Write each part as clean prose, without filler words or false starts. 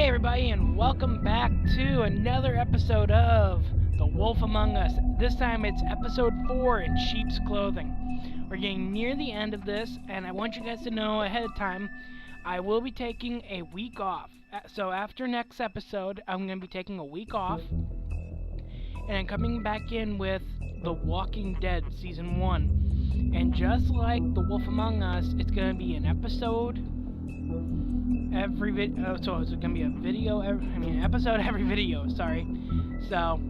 Hey everybody, and welcome back to another episode of The Wolf Among Us. This time it's episode 4 in sheep's clothing. We're getting near the end of this, and I want you guys to know ahead of time, I will be taking a week off. So after next episode, I'm going to be taking a week off, and I'm coming back in with The Walking Dead Season 1. And just like The Wolf Among Us, it's going to be an episode every video, so it's gonna be a video episode every video, sorry. So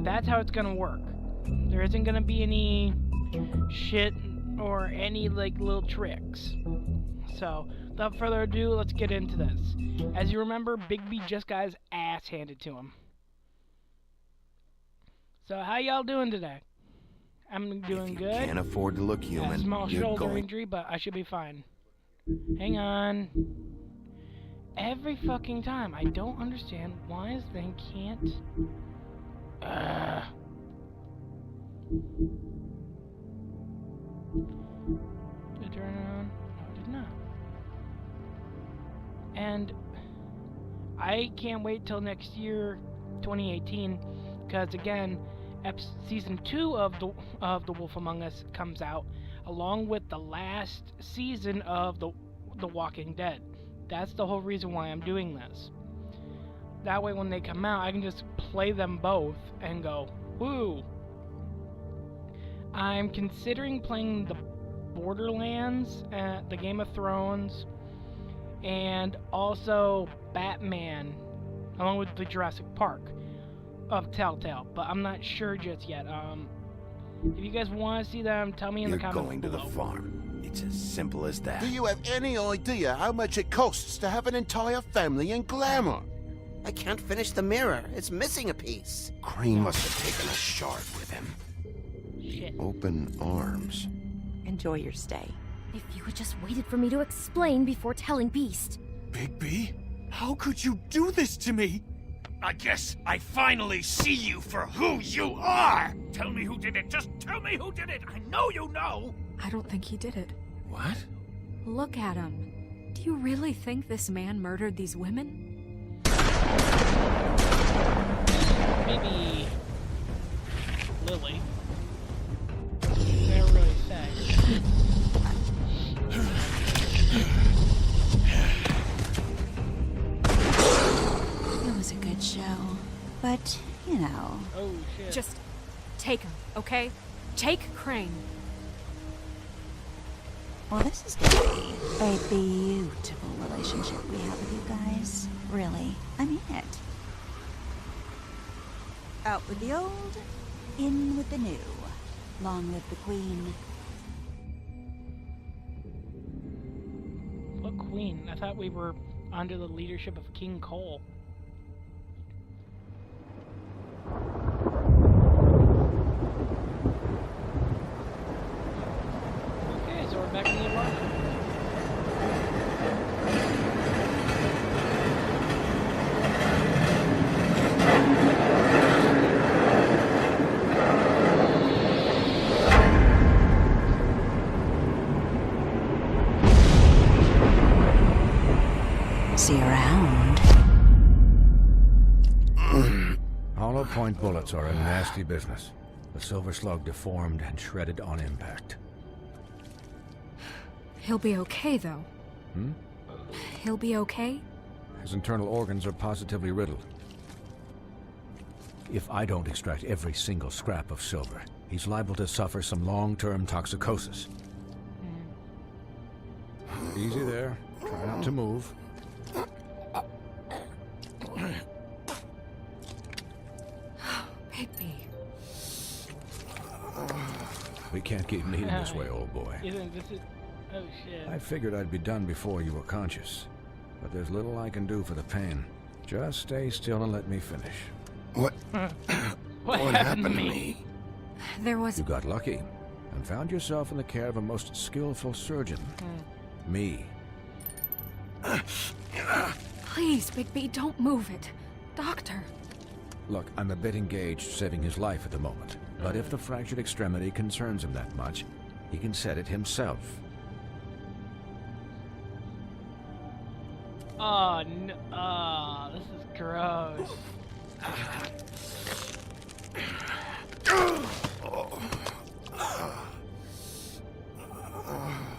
that's how it's gonna work. There isn't gonna be any shit or any like little tricks. So without further ado, let's get into this. As you remember, Bigby just got his ass handed to him. So how y'all doing today? I'm doing good. Can't afford to look human. A small shoulder injury, but I should be fine. Hang on. Every fucking time. I don't understand why this thing can't... Did it turn it on? No, it did not. And I can't wait till next year, 2018, because again, season 2 of the Wolf Among Us comes out, along with the last season of the Walking Dead. That's the whole reason why I'm doing this. That way when they come out, I can just play them both and go, woo! I'm considering playing the Borderlands, the Game of Thrones, and also Batman, along with the Jurassic Park of Telltale, but I'm not sure just yet. If you guys want to see them, tell me in the comments below. You're going to the farm. It's as simple as that. Do you have any idea how much it costs to have an entire family in glamour? I can't finish the mirror. It's missing a piece. Crane must have taken a shard with him. Shit. Open arms. Enjoy your stay. If you had just waited for me to explain before telling Beast. Bigby, how could you do this to me? I guess I finally see you for who you are! Tell me who did it! Just tell me who did it! I know you know! I don't think he did it. What? Look at him. Do you really think this man murdered these women? Maybe Lily. Never really say. It was a good show, but, you know... Oh, shit. Just take him, okay? Take Crane. Well, this is gonna be a beautiful relationship we have with you guys. Really, I mean it. Out with the old, in with the new. Long live the Queen. What queen? I thought we were under the leadership of King Cole. Okay, so we're back in the apartment. See you around. Hollow point bullets are a nasty business. The silver slug deformed and shredded on impact. He'll be okay, though. Hmm? He'll be okay? His internal organs are positively riddled. If I don't extract every single scrap of silver, he's liable to suffer some long-term toxicosis. Easy there. Try not to move. Bigby. We can't keep meeting this way, old boy. Isn't this it? Oh shit. I figured I'd be done before you were conscious. But there's little I can do for the pain. Just stay still and let me finish. What? What happened to me? There was... You got lucky and found yourself in the care of a most skillful surgeon. Me. Please, Bigby, don't move it. Doctor. Look, I'm a bit engaged saving his life at the moment. But if the fractured extremity concerns him that much, he can set it himself. Oh, no. Oh, this is gross.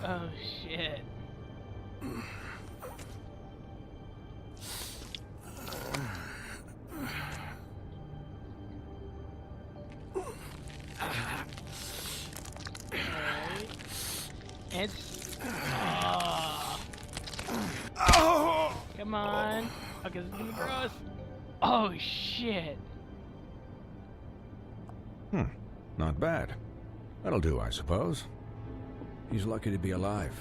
Oh, shit. Alright. It's... Oh. Come on. Okay, this is gonna be gross. Oh, shit. Not bad. That'll do, I suppose. He's lucky to be alive.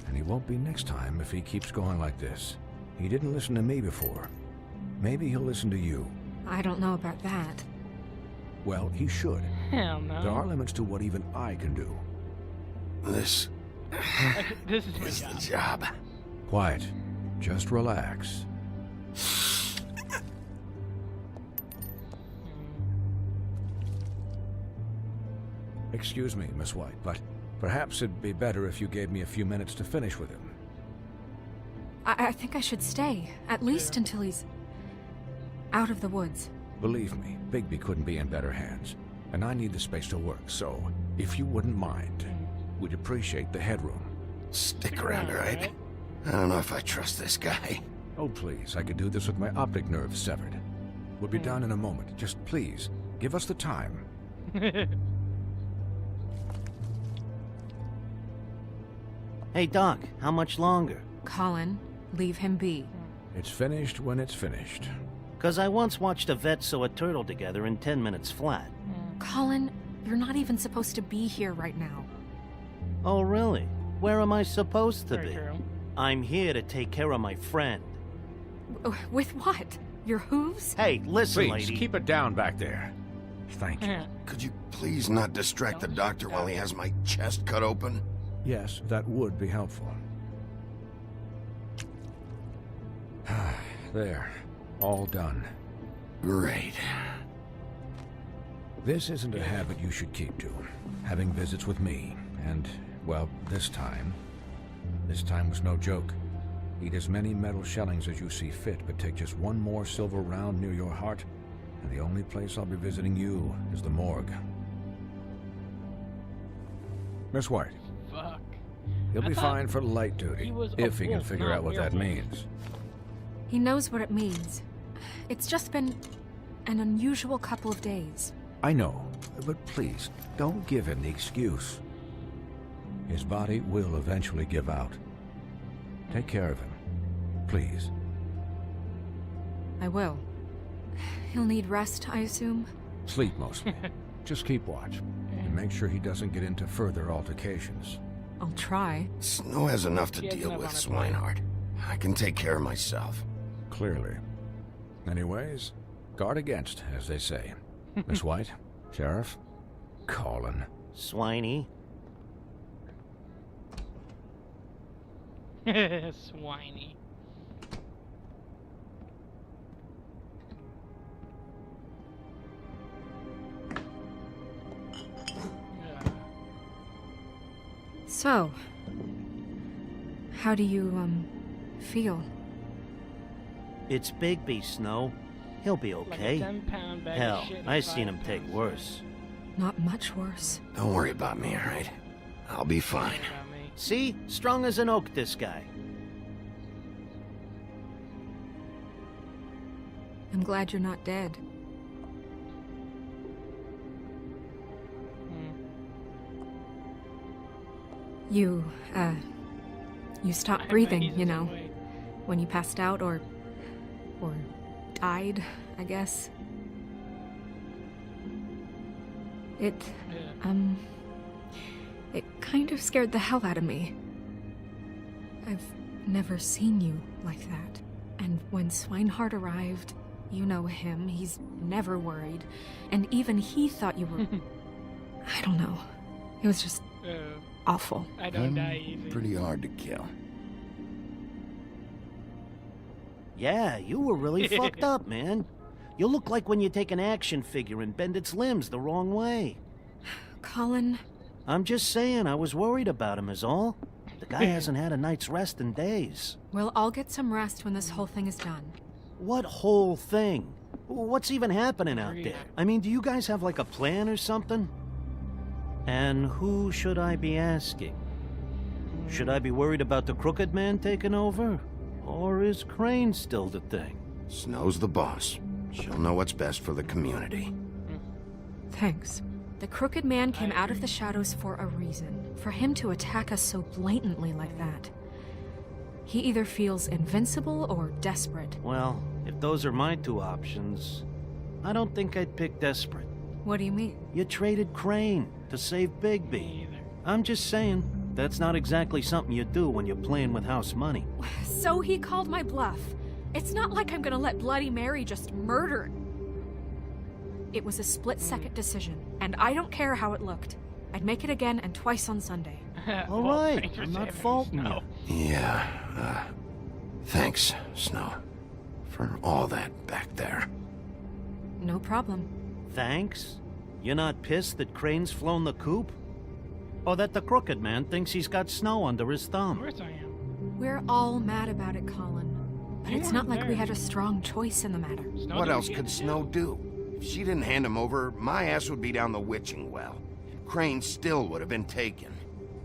And he won't be next time if he keeps going like this. He didn't listen to me before. Maybe he'll listen to you. I don't know about that. Well, he should. Hell no. There are limits to what even I can do. This Okay, this is my is the job. job. Quiet. Just relax. Excuse me, Miss White, but perhaps it'd be better if you gave me a few minutes to finish with him. I think I should stay, at least until he's out of the woods. Believe me, Bigby couldn't be in better hands, and I need the space to work, so if you wouldn't mind, we'd appreciate the headroom. Stick around, all right? I don't know if I trust this guy. Oh, please, I could do this with my optic nerve severed. We'll be down in a moment. Just please, give us the time. Hey, Doc, how much longer? Colin, leave him be. It's finished when it's finished. 'Cause I once watched a vet sew a turtle together in 10 minutes flat. Colin, you're not even supposed to be here right now. Oh, really? Where am I supposed to Very be? true. I'm here to take care of my friend. With what? Your hooves? Hey, listen, Please, lady. keep it down back there. Thank you. Could you please not distract the doctor while he has my chest cut open? Yes, that would be helpful. There. All done. Great. This isn't a habit you should keep to. Having visits with me. And, well, this time was no joke. Eat as many metal shellings as you see fit, but take just one more silver round near your heart, and the only place I'll be visiting you is the morgue. Miss White, Fuck. he'll I be thought fine for light he duty, was a if he can wolf, figure not out what that werewolf. means. He knows what it means. It's just been an unusual couple of days. I know, but please, don't give him the excuse. His body will eventually give out. Take care of him, please. I will. He'll need rest, I assume. Sleep mostly. Just keep watch, and make sure he doesn't get into further altercations. I'll try. Snow has enough to She has deal enough with, on her plate. Swinehart. I can take care of myself. Clearly. Anyways, guard against, as they say. Miss White, Sheriff, Colin. Swiney. Swiney. So, how do you, feel? It's Bigby, Snow. He'll be Like a okay. 10-pound bag of Hell, shit and I 5 seen him take pounds. worse. Not much worse. Don't worry about me, all right? I'll be fine. About me. See? Strong as an oak, this guy. I'm glad you're not dead. You stopped breathing, you know, when you passed out or died, I guess. It kind of scared the hell out of me. I've never seen you like that. And when Swinehart arrived, you know him, he's never worried. And even he thought you were... I don't know. It was just awful. I don't die easy. Pretty hard to kill. Yeah, you were really fucked up, man. You look like when you take an action figure and bend its limbs the wrong way. Colin, I'm just saying, I was worried about him is all. The guy hasn't had a night's rest in days. We'll all get some rest when this whole thing is done. What whole thing? What's even happening out there? I mean, do you guys have like a plan or something? And who should I be asking? Should I be worried about the Crooked Man taking over? Or is Crane still the thing? Snow's the boss. She'll know what's best for the community. Thanks. The Crooked Man came out of the shadows for a reason. For him to attack us so blatantly like that. He either feels invincible or desperate. Well, if those are my two options, I don't think I'd pick desperate. What do you mean? You traded Crane to save Bigby. I'm just saying, that's not exactly something you do when you're playing with house money. So he called my bluff. It's not like I'm gonna let Bloody Mary just murder. It was a split-second decision, and I don't care how it looked. I'd make it again and twice on Sunday. All right, I'm not faulting you. Yeah, thanks, Snow, for all that back there. No problem. Thanks? You're not pissed that Crane's flown the coop? Or that the Crooked Man thinks he's got Snow under his Of thumb? course I am. We're all mad about it, Colin. But You it's weren't not like we there. had a strong choice in the matter. Snow What did else what could she Snow had to do? If she didn't hand him over, my ass would be down the witching well. Crane still would have been taken.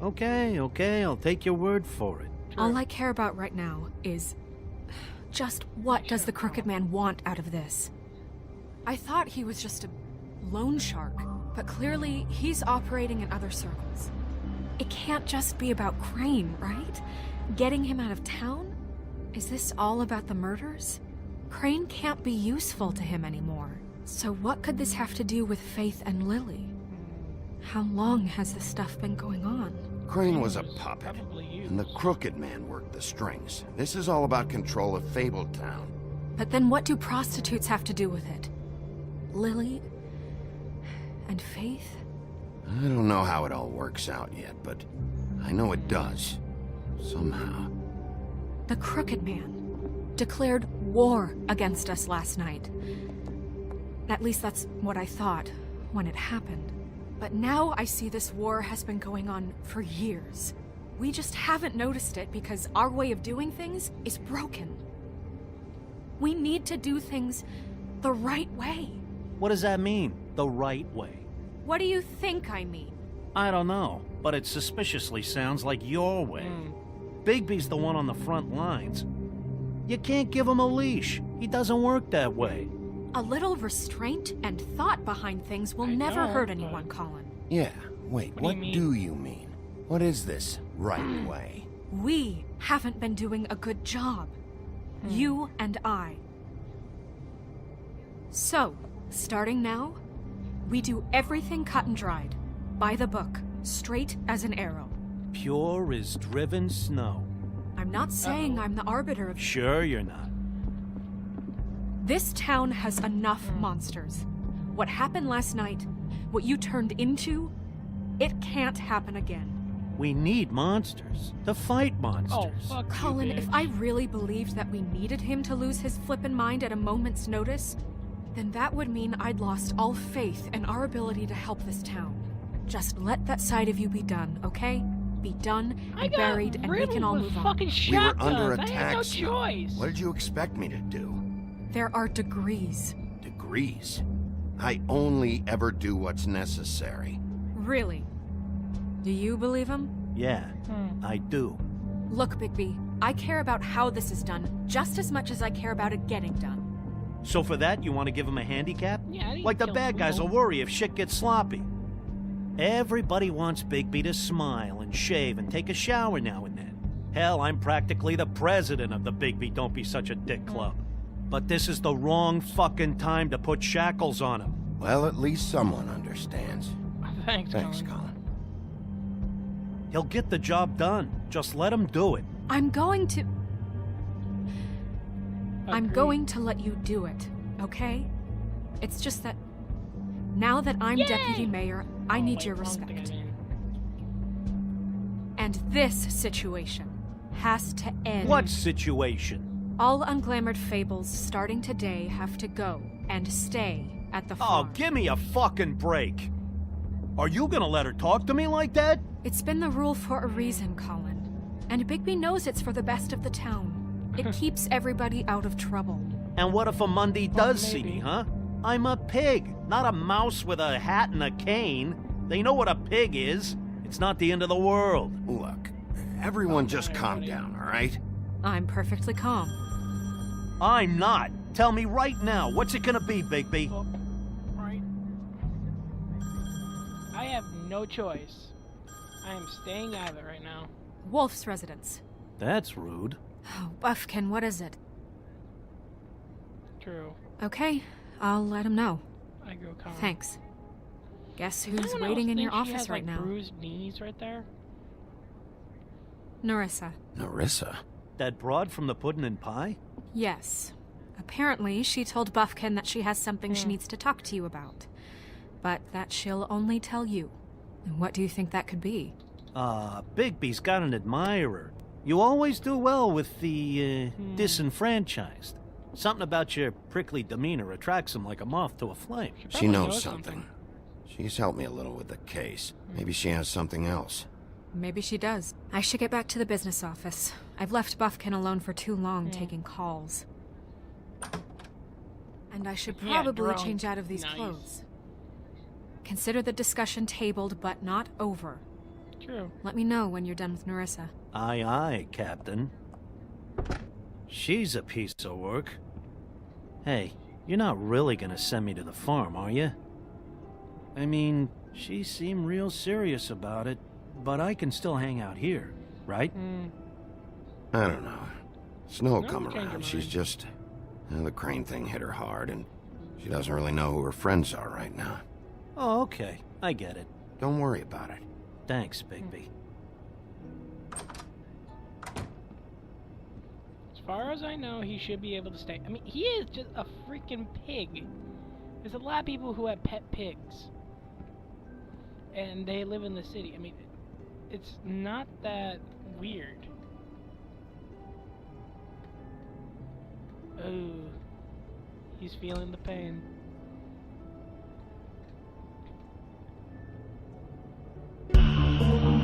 Okay, I'll take your word for it. All I care about right now is just what does the Crooked Man want out of this? I thought he was just a loan shark, but clearly he's operating in other circles. It can't just be about Crane, right? Getting him out of town? Is this all about the murders? Crane can't be useful to him anymore. So what could this have to do with Faith and Lily? How long has this stuff been going on? Crane was a puppet, Probably you. and the Crooked Man worked the strings. This is all about control of Fabletown. But then what do prostitutes have to do with it? Lily? And Faith? I don't know how it all works out yet, but I know it does. Somehow. The Crooked Man declared war against us last night. At least that's what I thought when it happened. But now I see this war has been going on for years. We just haven't noticed it because our way of doing things is broken. We need to do things the right way. What does that mean, the right way? What do you think I mean? I don't know, but it suspiciously sounds like your way. Bigby's the one on the front lines. You can't give him a leash. He doesn't work that way. A little restraint and thought behind things will I never know, hurt but- anyone, Colin. Yeah, wait, What what do you mean? do you mean? What is this right way? We haven't been doing a good job. You and I. So, starting now, we do everything cut and dried. By the book. Straight as an arrow. Pure as driven snow. I'm not saying I'm the arbiter of... Sure you're not. This town has enough monsters. What happened last night, what you turned into, it can't happen again. We need monsters to fight Oh, monsters. fuck you, Colin, if bitch. I really believed that we needed him to lose his flippin' mind at a moment's notice, then that would mean I'd lost all faith in our ability to help this town. Just let that side of you be done, okay? Be done I and got buried, and we riddled can all with move on. fucking We were shotguns. under I had attack, no Snow. choice. What did you expect me to do? There are degrees. Degrees. I only ever do what's necessary. Really? Do you believe him? Yeah, I do. Look, Bigby, I care about how this is done just as much as I care about it getting done. So for that, you want to give him a handicap? Yeah, I didn't Like the kill bad guys people. will worry if shit gets sloppy. Everybody wants Bigby to smile and shave and take a shower now and then. Hell, I'm practically the president of the Bigby Don't Be Such a Dick Club. But this is the wrong fucking time to put shackles on him. Well, at least someone understands. Thanks, Thanks, Colin. Colin. He'll get the job done. Just let him do it. I'm going to Agreed. let you do it, okay? It's just that now that I'm deputy mayor, I Oh, need wait, your wrong thing respect. I mean. And this situation has to end. What situation? All unglamored fables starting today have to go and stay at the Oh, farm. give me a fucking break. Are you gonna let her talk to me like that? It's been the rule for a reason, Colin. And Bigby knows it's for the best of the town. It keeps everybody out of trouble. And what if a Mundy does see maybe. me, huh? I'm a pig, not a mouse with a hat and a cane. They know what a pig is. It's not the end of the world. Look, everyone just calm down, all right? I'm perfectly calm. I'm not. Tell me right now, what's it gonna be, Bigby? Oh, right. I have no choice. I am staying out of it right now. Wolf's residence. That's rude. Oh, Buffkin, what is it? True. Okay, I'll let him know. I go calm. Thanks. Guess Does who's anyone waiting else in your think she office has, right like, now? bruised knees right there. Narissa. Narissa? That broad from the puddin' and pie? Yes. Apparently, she told Buffkin that she has something she needs to talk to you about. But that she'll only tell you. And what do you think that could be? Bigby's got an admirer. You always do well with the, disenfranchised. Something about your prickly demeanor attracts him like a moth to a flame. She probably knows something. She's helped me a little with the case. Maybe she has something else. Maybe she does. I should get back to the business office. I've left Buffkin alone for too long taking calls. And I should Yeah, probably drone. change out of these Nice. clothes. Consider the discussion tabled, but not over. True. Let me know when you're done with Narissa. Aye, aye, Captain. She's a piece of work. Hey, you're not really gonna send me to the farm, are you? I mean, she seemed real serious about it, but I can still hang out here, right? I don't know. Snow will No, come change your around. She's mind. just... the crane thing hit her hard, and she doesn't really know who her friends are right now. Oh, okay. I get it. Don't worry about it. Thanks, Bigby. As far as I know, he should be able to stay. I mean, he is just a freaking pig. There's a lot of people who have pet pigs. And they live in the city. I mean, it's not that weird. Oh, he's feeling the pain.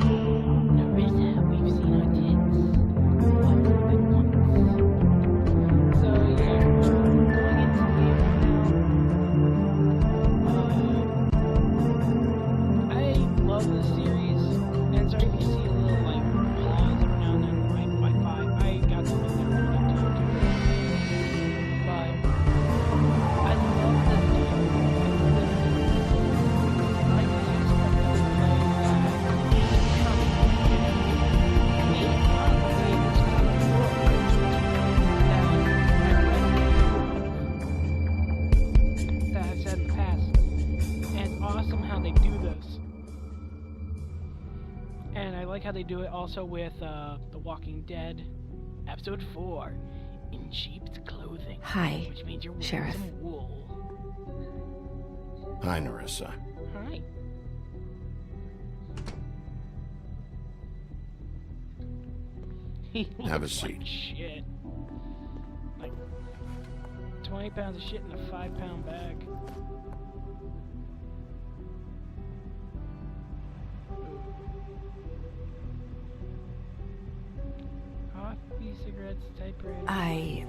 Narissa, we've seen her tits. Once and once. So yeah, going into the game right now. I love this series, and sorry if you see a little like pause every now and then. My five, I got something that I'm gonna get to. But I love this game. I like the aspect of the play that I've said in the past. And it's awesome how they do this. And I like how they do it also with The Walking Dead, episode 4, in sheep's clothing. Hi, which means you're wearing Sheriff. some wool. Hi, Narissa. Hi. He Have a looks like seat. shit. Like 20 pounds of shit in a 5-pound bag. Coffee, cigarettes, typewriter.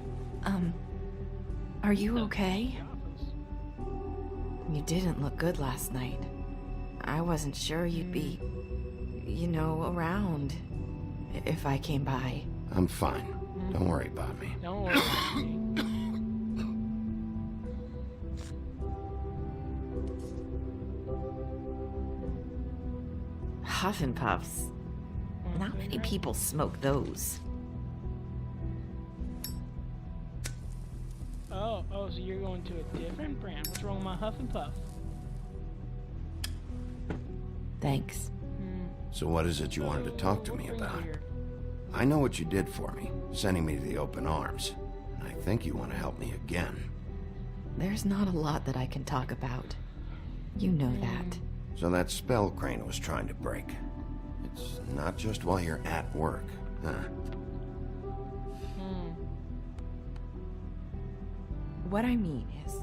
Are you okay? Office. You didn't look good last night. I wasn't sure you'd be, around if I came by. I'm fine. Don't worry about me. Don't worry about me. Huff and Puffs. Not many people smoke those. Oh, so you're going to a different brand. What's wrong with my Huff and Puff? Thanks. So what is it you wanted to talk to me about? I know what you did for me, sending me to the open arms. And I think you want to help me again. There's not a lot that I can talk about. You know that. So that spell Crane was trying to break. It's not just while you're at work, huh? What I mean is,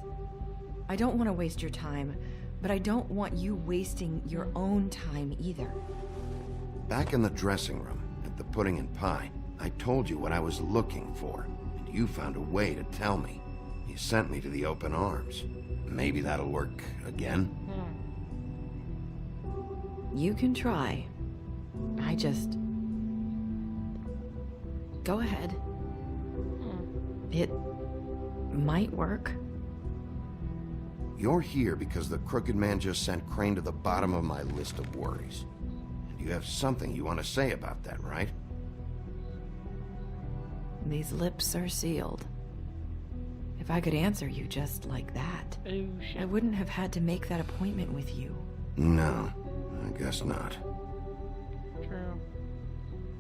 I don't want to waste your time, but I don't want you wasting your own time either. Back in the dressing room, at the pudding and pie. I told you what I was looking for, and you found a way to tell me. You sent me to the open arms. Maybe that'll work again? You can try. I just... Go ahead. It might work. You're here because the Crooked Man just sent Crane to the bottom of my list of worries. And you have something you want to say about that, right? These lips are sealed. If I could answer you just like that, Oh, shit. I wouldn't have had to make that appointment with you. No, I guess not. True.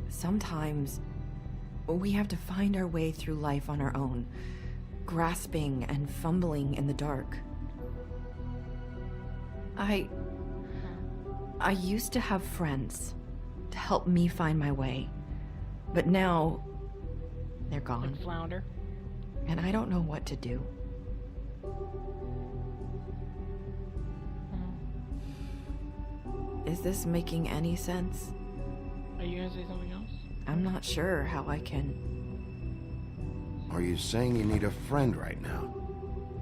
Sometimes we have to find our way through life on our own, grasping and fumbling in the dark. I used to have friends to help me find my way, but now they're gone, Like Flounder. and I don't know what to do. Is this making any sense? Are you gonna say something else? I'm not sure how I can... Are you saying you need a friend right now?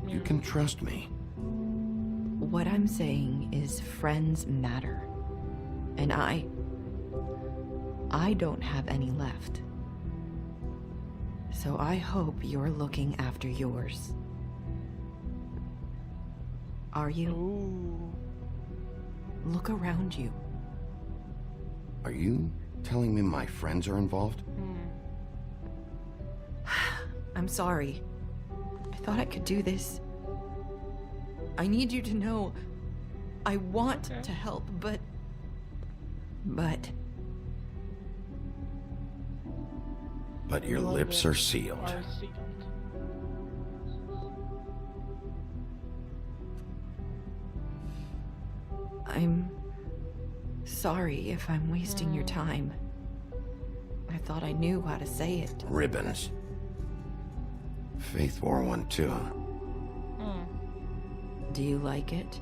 You Yeah. can trust me. What I'm saying is friends matter. And I don't have any left. So I hope you're looking after yours. Are you? Ooh. Look around you. Are you telling me my friends are involved? I'm sorry. I thought I could do this. I need you to know I want to help, but... But your lips are sealed. Are sealed. I'm sorry if I'm wasting your time. I thought I knew how to say it. Ribbons. Faith wore one too. Do you like it?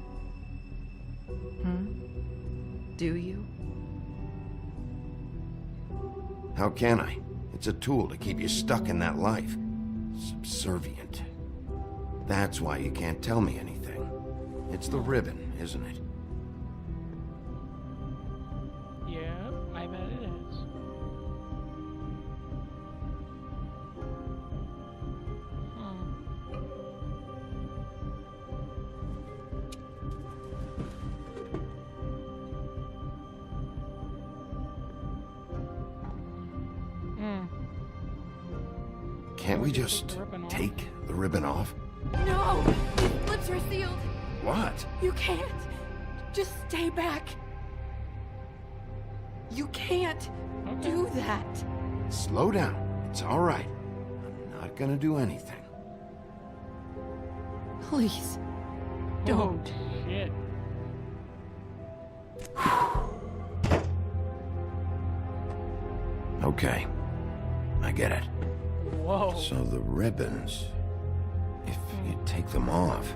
Do you? How can I? It's a tool to keep you stuck in that life. Subservient. That's why you can't tell me anything. It's the ribbon, isn't it? Yeah, I bet it is. Can't we just take the ribbon off? No! His lips are sealed! What? You can't! Just stay back! You can't do that! Slow down. It's all right. I'm not gonna do anything. Please, don't. Oh, shit. Okay. I get it. Whoa. So the ribbons, if you take them off...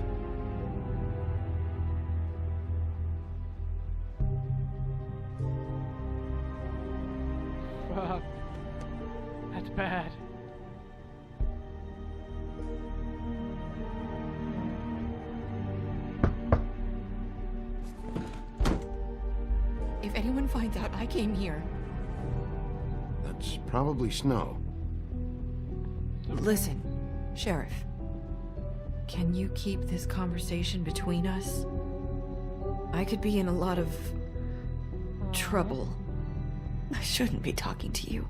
Fuck. That's bad. If anyone finds out I came here, That's probably snow. listen, Sheriff. Can you keep this conversation between us? I could be in a lot of trouble. I shouldn't be talking to you.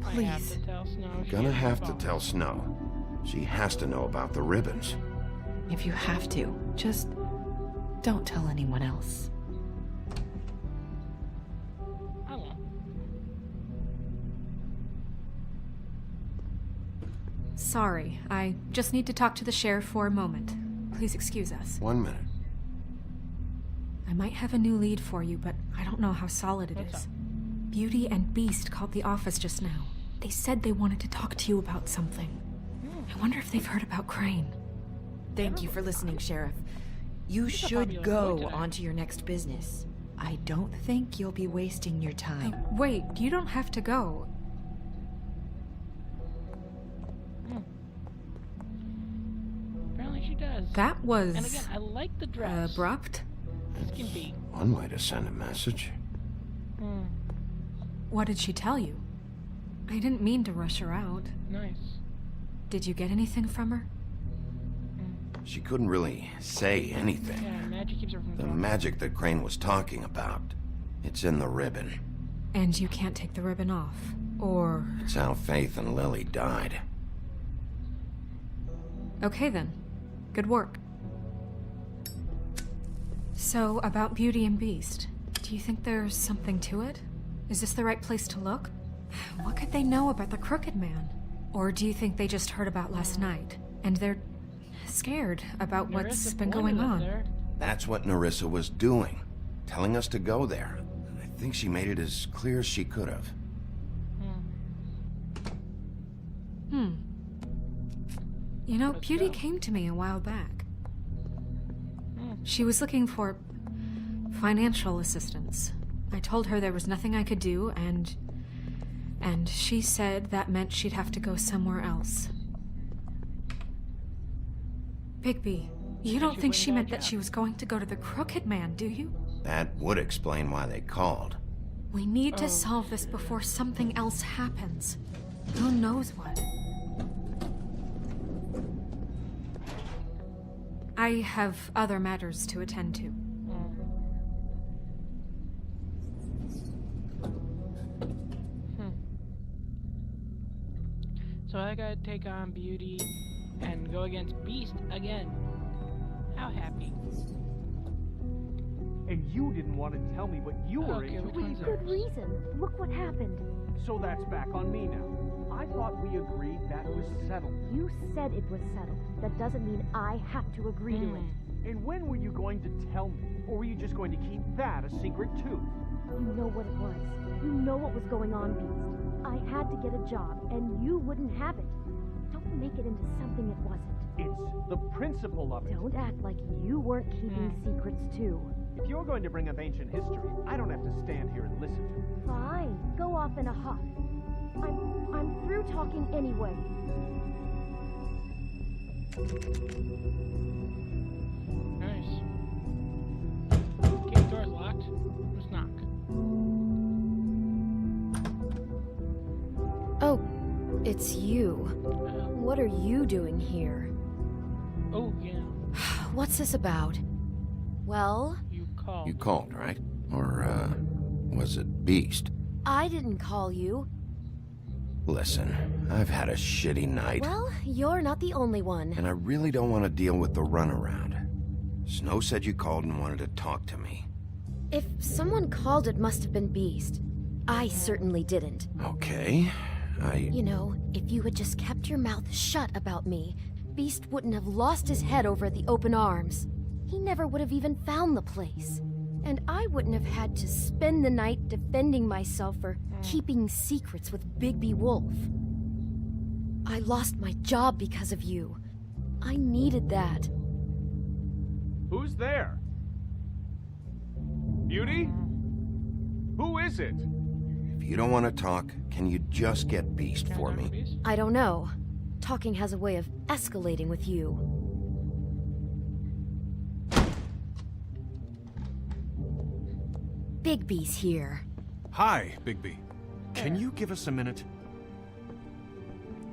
I have Please. to tell Snow. she Gonna has have a to phone. tell Snow. She has to know about the ribbons. If you have to, just don't tell anyone else. I won't. Sorry, I just need to talk to the sheriff for a moment. Please excuse us. 1 minute. I might have a new lead for you, but I don't know how solid it What's is. up? Beauty and Beast called the office just now. They said they wanted to talk to you about something. I wonder if they've heard about Crane. Thank you for listening, Sheriff. You It's a should popular go boy today. on to your next business. I don't think you'll be wasting your time. Wait, you don't have to go. Apparently she does. That was... And again, I like the dress. abrupt? This can be. One way to send a message. What did she tell you? I didn't mean to rush her out. Nice. Did you get anything from her? She couldn't really say anything. Yeah, magic keeps her from The talking. magic that Crane was talking about. It's in the ribbon. And you can't take the ribbon off? Or... It's how Faith and Lily died. Okay then. Good work. So, about Beauty and Beast. Do you think there's something to it? Is this the right place to look? What could they know about the Crooked Man? Or do you think they just heard about last night, and they're scared about what's been going on? That's what Nerissa was doing. Telling us to go there. I think she made it as clear as she could have. You know, Let's Beauty go. came to me a while back. She was looking for financial assistance. I told her there was nothing I could do, and she said that meant she'd have to go somewhere else. Bigby, you don't think she meant that she was going to go to the Crooked Man, do you? That would explain why they called. We need to solve this before something else happens. Who knows what? I have other matters to attend to. So I gotta take on Beauty and go against Beast again. How happy. And you didn't want to tell me what you were Okay, into. which one's Good ours? reason. Look what happened. So that's back on me now. I thought we agreed that was settled. You said it was settled. That doesn't mean I have to agree to it. And when were you going to tell me? Or were you just going to keep that a secret too? You know what it was. You know what was going on, Beast. I had to get a job, and you wouldn't have it. Don't make it into something it wasn't. It's the principle of it. Don't act like you weren't keeping secrets too. If you're going to bring up ancient history, I don't have to stand here and listen to it. Fine, go off in a huff. I'm through talking anyway. Nice. Okay, the door's locked. Let's knock. Oh, it's you. What are you doing here? Oh, yeah. What's this about? Well, You called. You called, right? Or, was it Beast? I didn't call you. Listen, I've had a shitty night. Well, you're not the only one. And I really don't want to deal with the runaround. Snow said you called and wanted to talk to me. If someone called, it must have been Beast. I certainly didn't. Okay, You know, if you had just kept your mouth shut about me, Beast wouldn't have lost his head over at the open arms. He never would have even found the place. And I wouldn't have had to spend the night defending myself for keeping secrets with Bigby Wolf. I lost my job because of you. I needed that. Who's there? Beauty? Who is it? If you don't want to talk, can you just get Beast Can I for talk to me? Beast? I don't know. Talking has a way of escalating with you. Bigby's here. Hi, Bigby. Can you give us a minute?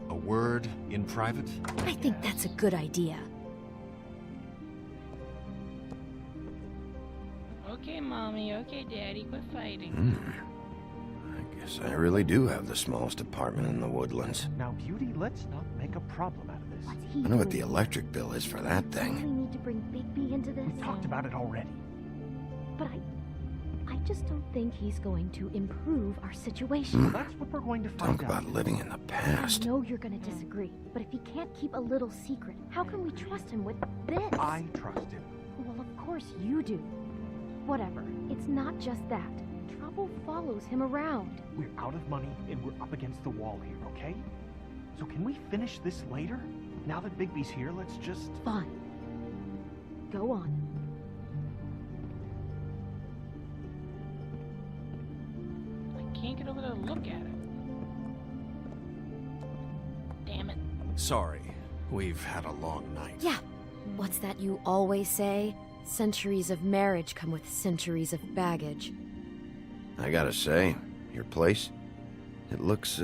A word in private? I think that's a good idea. Okay, Mommy. Okay, Daddy. Quit fighting. I guess I really do have the smallest apartment in the woodlands. Now, Beauty, let's not make a problem out of this. What's he I know what the doing? electric bill is for that Do we thing. need to bring Bigby into this? We talked about it already. But I just don't think he's going to improve our situation. That's what we're going to Talk find out. about living in the I past. know you're going to disagree, but if he can't keep a little secret, how can we trust him with this? I trust him. Well, of course you do. Whatever. It's not just that. Trouble follows him around. We're out of money and we're up against the wall here, okay? So can we finish this later? Now that Bigby's here, let's just... Fine. Go on. can't get over there to look at it. Damn it. Sorry. We've had a long night. Yeah. What's that you always say? Centuries of marriage come with centuries of baggage. I gotta say, your place, it looks,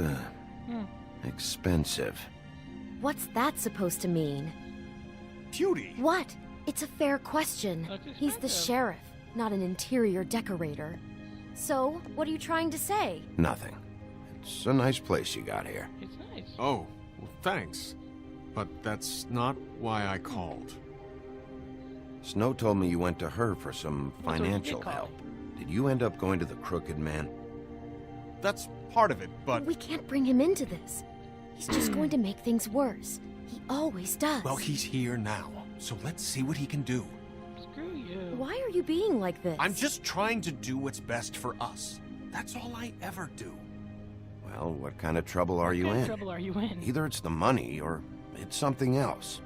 expensive. What's that supposed to mean? Beauty! What? It's a fair question. Looks He's the expensive. sheriff, not an interior decorator. So, what are you trying to say? Nothing. It's a nice place you got here. It's nice. Oh, well, thanks. But that's not why I called. Snow told me you went to her for some What's a financial recall? help. Did you end up going to the Crooked Man? That's part of it, but... We can't bring him into this. He's just going to make things worse. He always does. Well, he's here now, so let's see what he can do. Screw you. Why are you being like this? I'm just trying to do what's best for us. That's all I ever do. Well, what kind of trouble are you What kind in? of trouble are you in? Either it's the money or it's something else.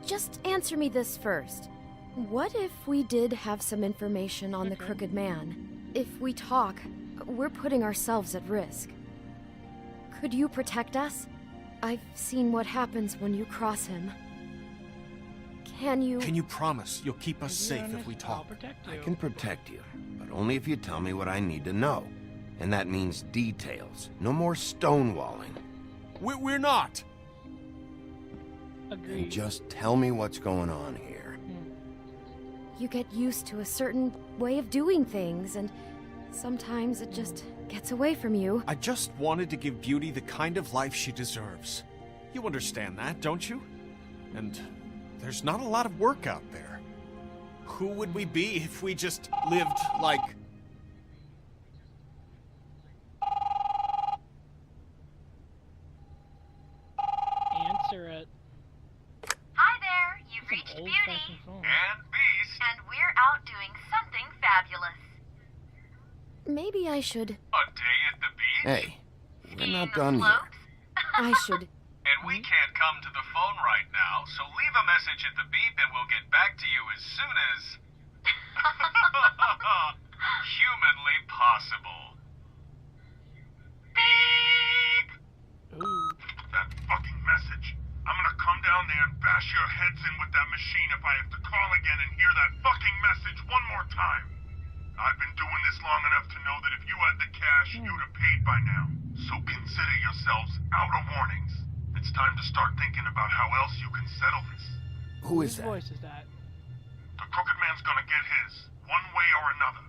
Just answer me this first. What if we did have some information on the Okay. Crooked Man? If we talk, we're putting ourselves at risk. Could you protect us? I've seen what happens when you cross him. Can you... Can you promise you'll keep us If you're safe if honest, we I'll talk? protect you. I can protect you, but only if you tell me what I need to know. And that means details. No more stonewalling. We're not! Agreed. And just tell me what's going on here. You get used to a certain way of doing things, and sometimes it just gets away from you. I just wanted to give Beauty the kind of life she deserves. You understand that, don't you? And there's not a lot of work out there. Who would we be if we just lived like... Answer it. Hi there, you've It's reached an Beauty. old-fashioned phone. And Beast. And we're out doing something fabulous. Maybe I should... A day at the beach? Hey, we're Skiing not the done yet. slopes? I should... And we can't come to the phone right now, so leave a message at the beep and we'll get back to you as soon as... humanly possible. Beep! Ooh. That fucking message. I'm gonna come down there and bash your heads in with that machine if I have to call again and hear that fucking message one more time. I've been doing this long enough to know that if you had the cash, you'd have paid by now. So consider yourselves out of warnings. It's time to start thinking about how else you can settle this. Who is Whose that? voice is that? The Crooked Man's gonna get his, one way or another.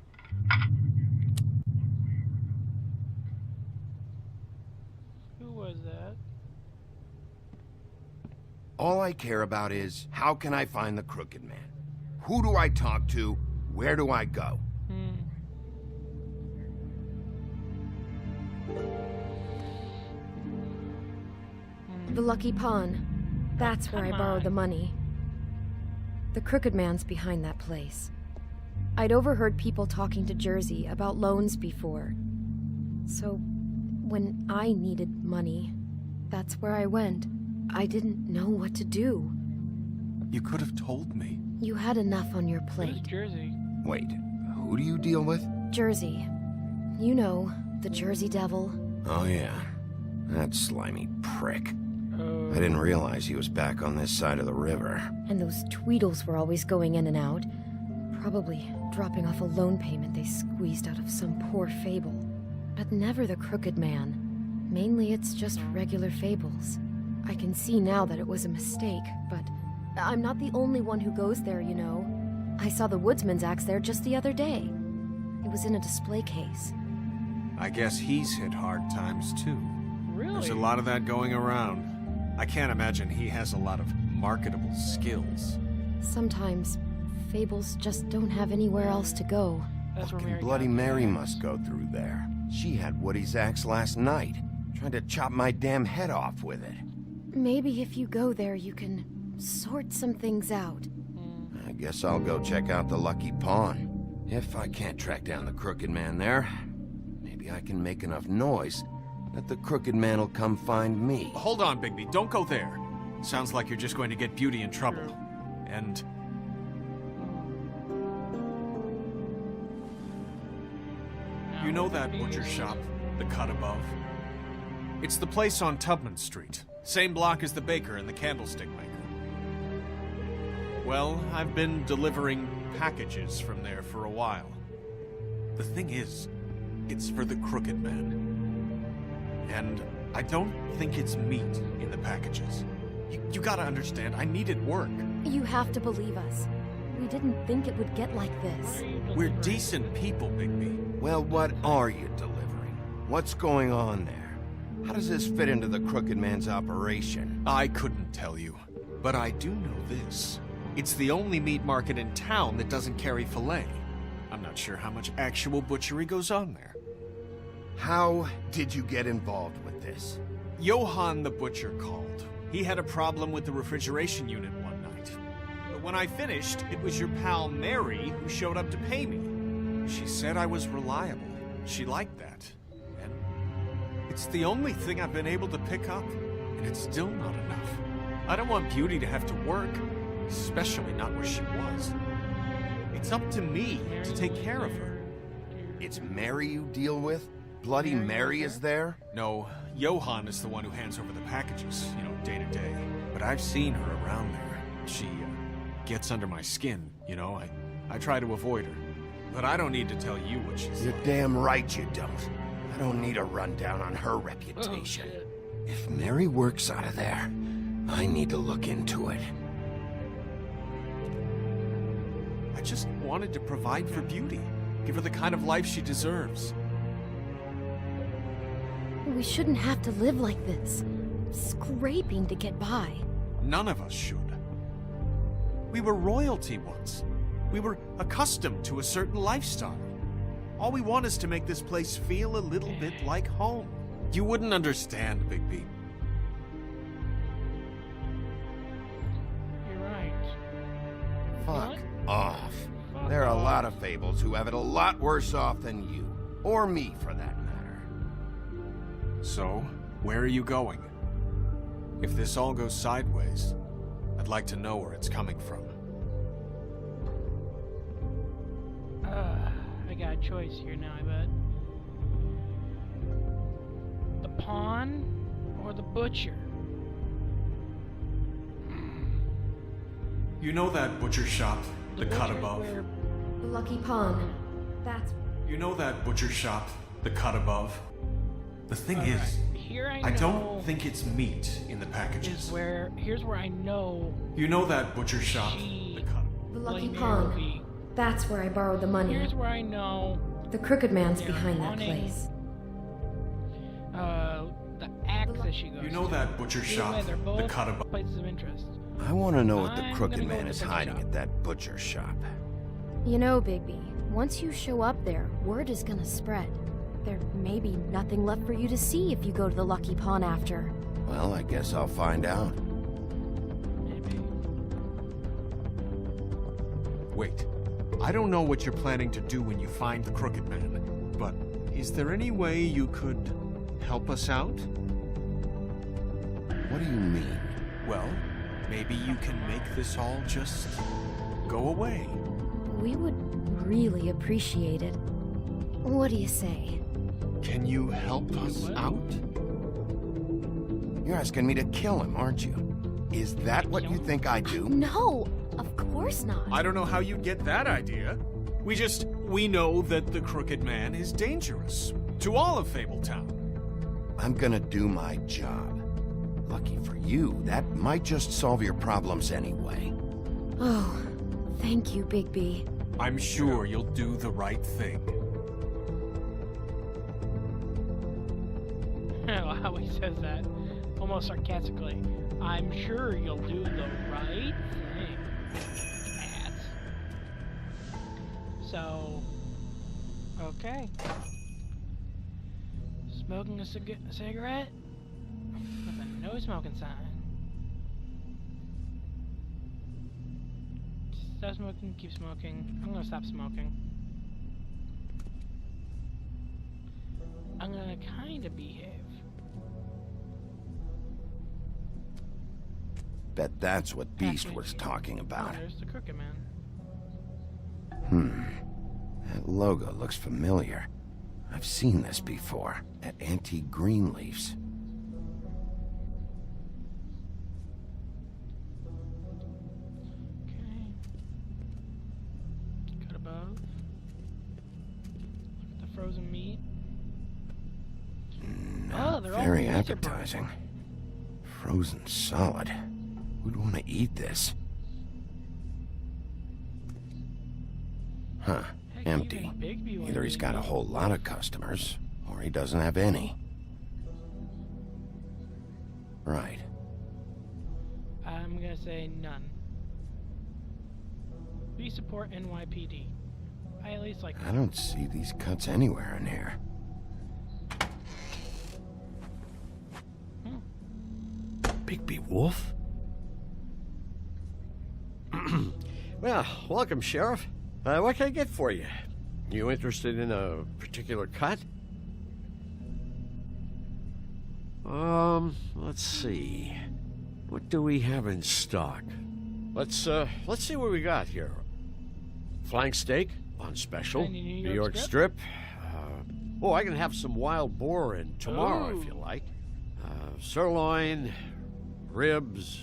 Who was that? All I care about is, how can I find the Crooked Man? Who do I talk to? Where do I go? The Lucky Pawn. That's where I borrowed the money. The Crooked Man's behind that place. I'd overheard people talking to Jersey about loans before. So, when I needed money, that's where I went. I didn't know what to do. You could have told me. You had enough on your Who's plate. Jersey? Wait, who do you deal with? Jersey. You know, the Jersey Devil. Oh yeah, that slimy prick. Oh. I didn't realize he was back on this side of the river. And those Tweedles were always going in and out. Probably dropping off a loan payment they squeezed out of some poor fable. But never the Crooked Man. Mainly it's just regular fables. I can see now that it was a mistake, but I'm not the only one who goes there, you know. I saw the Woodsman's axe there just the other day. It was in a display case. I guess he's hit hard times too. Really? There's a lot of that going around. I can't imagine he has a lot of marketable skills. Sometimes, fables just don't have anywhere else to go. That's where Fucking Mary Bloody got Mary it. must go through there. She had Woody's axe last night, trying to chop my damn head off with it. Maybe if you go there, you can sort some things out. I guess I'll go check out the Lucky Pawn. If I can't track down the Crooked Man there, maybe I can make enough noise that the Crooked Man will come find me. Hold on, Bigby. Don't go there. Sounds like you're just going to get Beauty in trouble. And... you know that butcher shop the cut above? It's the place on Tubman Street. Same block as the baker and the candlestick maker. Well, I've been delivering packages from there for a while. The thing is, it's for the Crooked Man. And I don't think it's meat in the packages. You gotta understand, I needed work. You have to believe us. We didn't think it would get like this. We're decent people, Bigby. Well, what are you delivering? What's going on there? How does this fit into the Crooked Man's operation? I couldn't tell you, but I do know this. It's the only meat market in town that doesn't carry filet. I'm not sure how much actual butchery goes on there. How did you get involved with this? Johann the butcher called. He had a problem with the refrigeration unit one night. But when I finished, it was your pal Mary who showed up to pay me. She said I was reliable. She liked that. And it's the only thing I've been able to pick up, and it's still not enough. I don't want Beauty to have to work, especially not where she was. It's up to me to take care of her. It's Mary you deal with? Bloody Mary is there? No, Johann is the one who hands over the packages, day to day. But I've seen her around there. She gets under my skin, I try to avoid her. But I don't need to tell you what she's You're like. damn right you don't. I don't need a rundown on her reputation. If Mary works out of there, I need to look into it. I just wanted to provide for Beauty. Give her the kind of life she deserves. We shouldn't have to live like this, scraping to get by. None of us should. We were royalty once. We were accustomed to a certain lifestyle. All we want is to make this place feel a little bit like home. You wouldn't understand, Bigby. You're right. Fuck off. There are a lot of fables who have it a lot worse off than you. Or me, for that matter. So, where are you going? If this all goes sideways, I'd like to know where it's coming from. I got a choice here now, I bet. The pawn or the butcher? You know that butcher shop, the cut above? The Lucky Pawn. That's... You know that butcher shop, the cut above? The thing All is, right. Here I don't think it's meat in the packages. Here's where I know. You know that butcher shop, the cut. The Lucky Blame Pawn. Mary. That's where I borrowed the money. Here's where I know. The Crooked Man's They're behind that wanting, place. The axe that she goes You know to. that butcher Either shop, way, they're the both cut above? places of interest. I want to know what the I'm Crooked gonna go Man with is the butcher hiding shop. at that butcher shop. You know, Bigby, once you show up there, word is gonna spread. There may be nothing left for you to see if you go to the Lucky Pawn after. Well, I guess I'll find out. Maybe. Wait, I don't know what you're planning to do when you find the Crooked Man, but is there any way you could help us out? What do you mean? Well, maybe you can make this all just go away. We would really appreciate it. What do you say? Can you help us out? You're asking me to kill him, aren't you? Is that what you think I do? No, of course not. I don't know how you get that idea. We know that the Crooked Man is dangerous to all of Fabletown. I'm gonna do my job. Lucky for you, that might just solve your problems anyway. Oh, thank you, Bigby. I'm sure you'll do the right thing. How he says that, almost sarcastically. I'm sure you'll do the right thing. Ass. So, okay. Smoking a cigarette with a no smoking sign. Stop smoking, keep smoking. I'm gonna stop smoking. I'm gonna kinda behave. Bet that's what Beast was talking about. Oh, there's the Crooked Man. That logo looks familiar. I've seen this before, at Antique Greenleaf's. Okay. Cut above. Look at the frozen meat. Not they're all very laser appetizing. Frozen solid. Who'd want to eat this? Huh. Heck, Empty. even Bigby won't Either he's eat got a meat. whole lot of customers, or he doesn't have any. Right. I'm gonna say none. We support NYPD. I at least like. I don't see these cuts anywhere in here. Bigby Wolf? Well, welcome, Sheriff. What can I get for you? You interested in a particular cut? Let's see. What do we have in stock? Let's see what we got here. Flank steak on special. Any New York strip. I can have some wild boar in tomorrow if you like. Sirloin, ribs,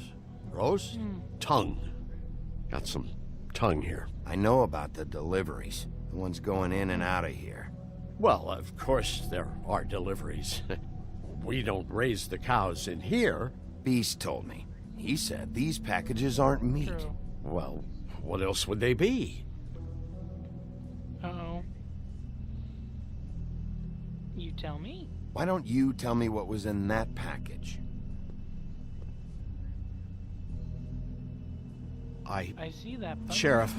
roast, tongue. Got some tongue here. I know about the deliveries. The ones going in and out of here. Well, of course there are deliveries. We don't raise the cows in here. Beast told me. He said these packages aren't meat. True. Well, what else would they be? Uh-oh. You tell me. Why don't you tell me what was in that package? I see that. Button. Sheriff,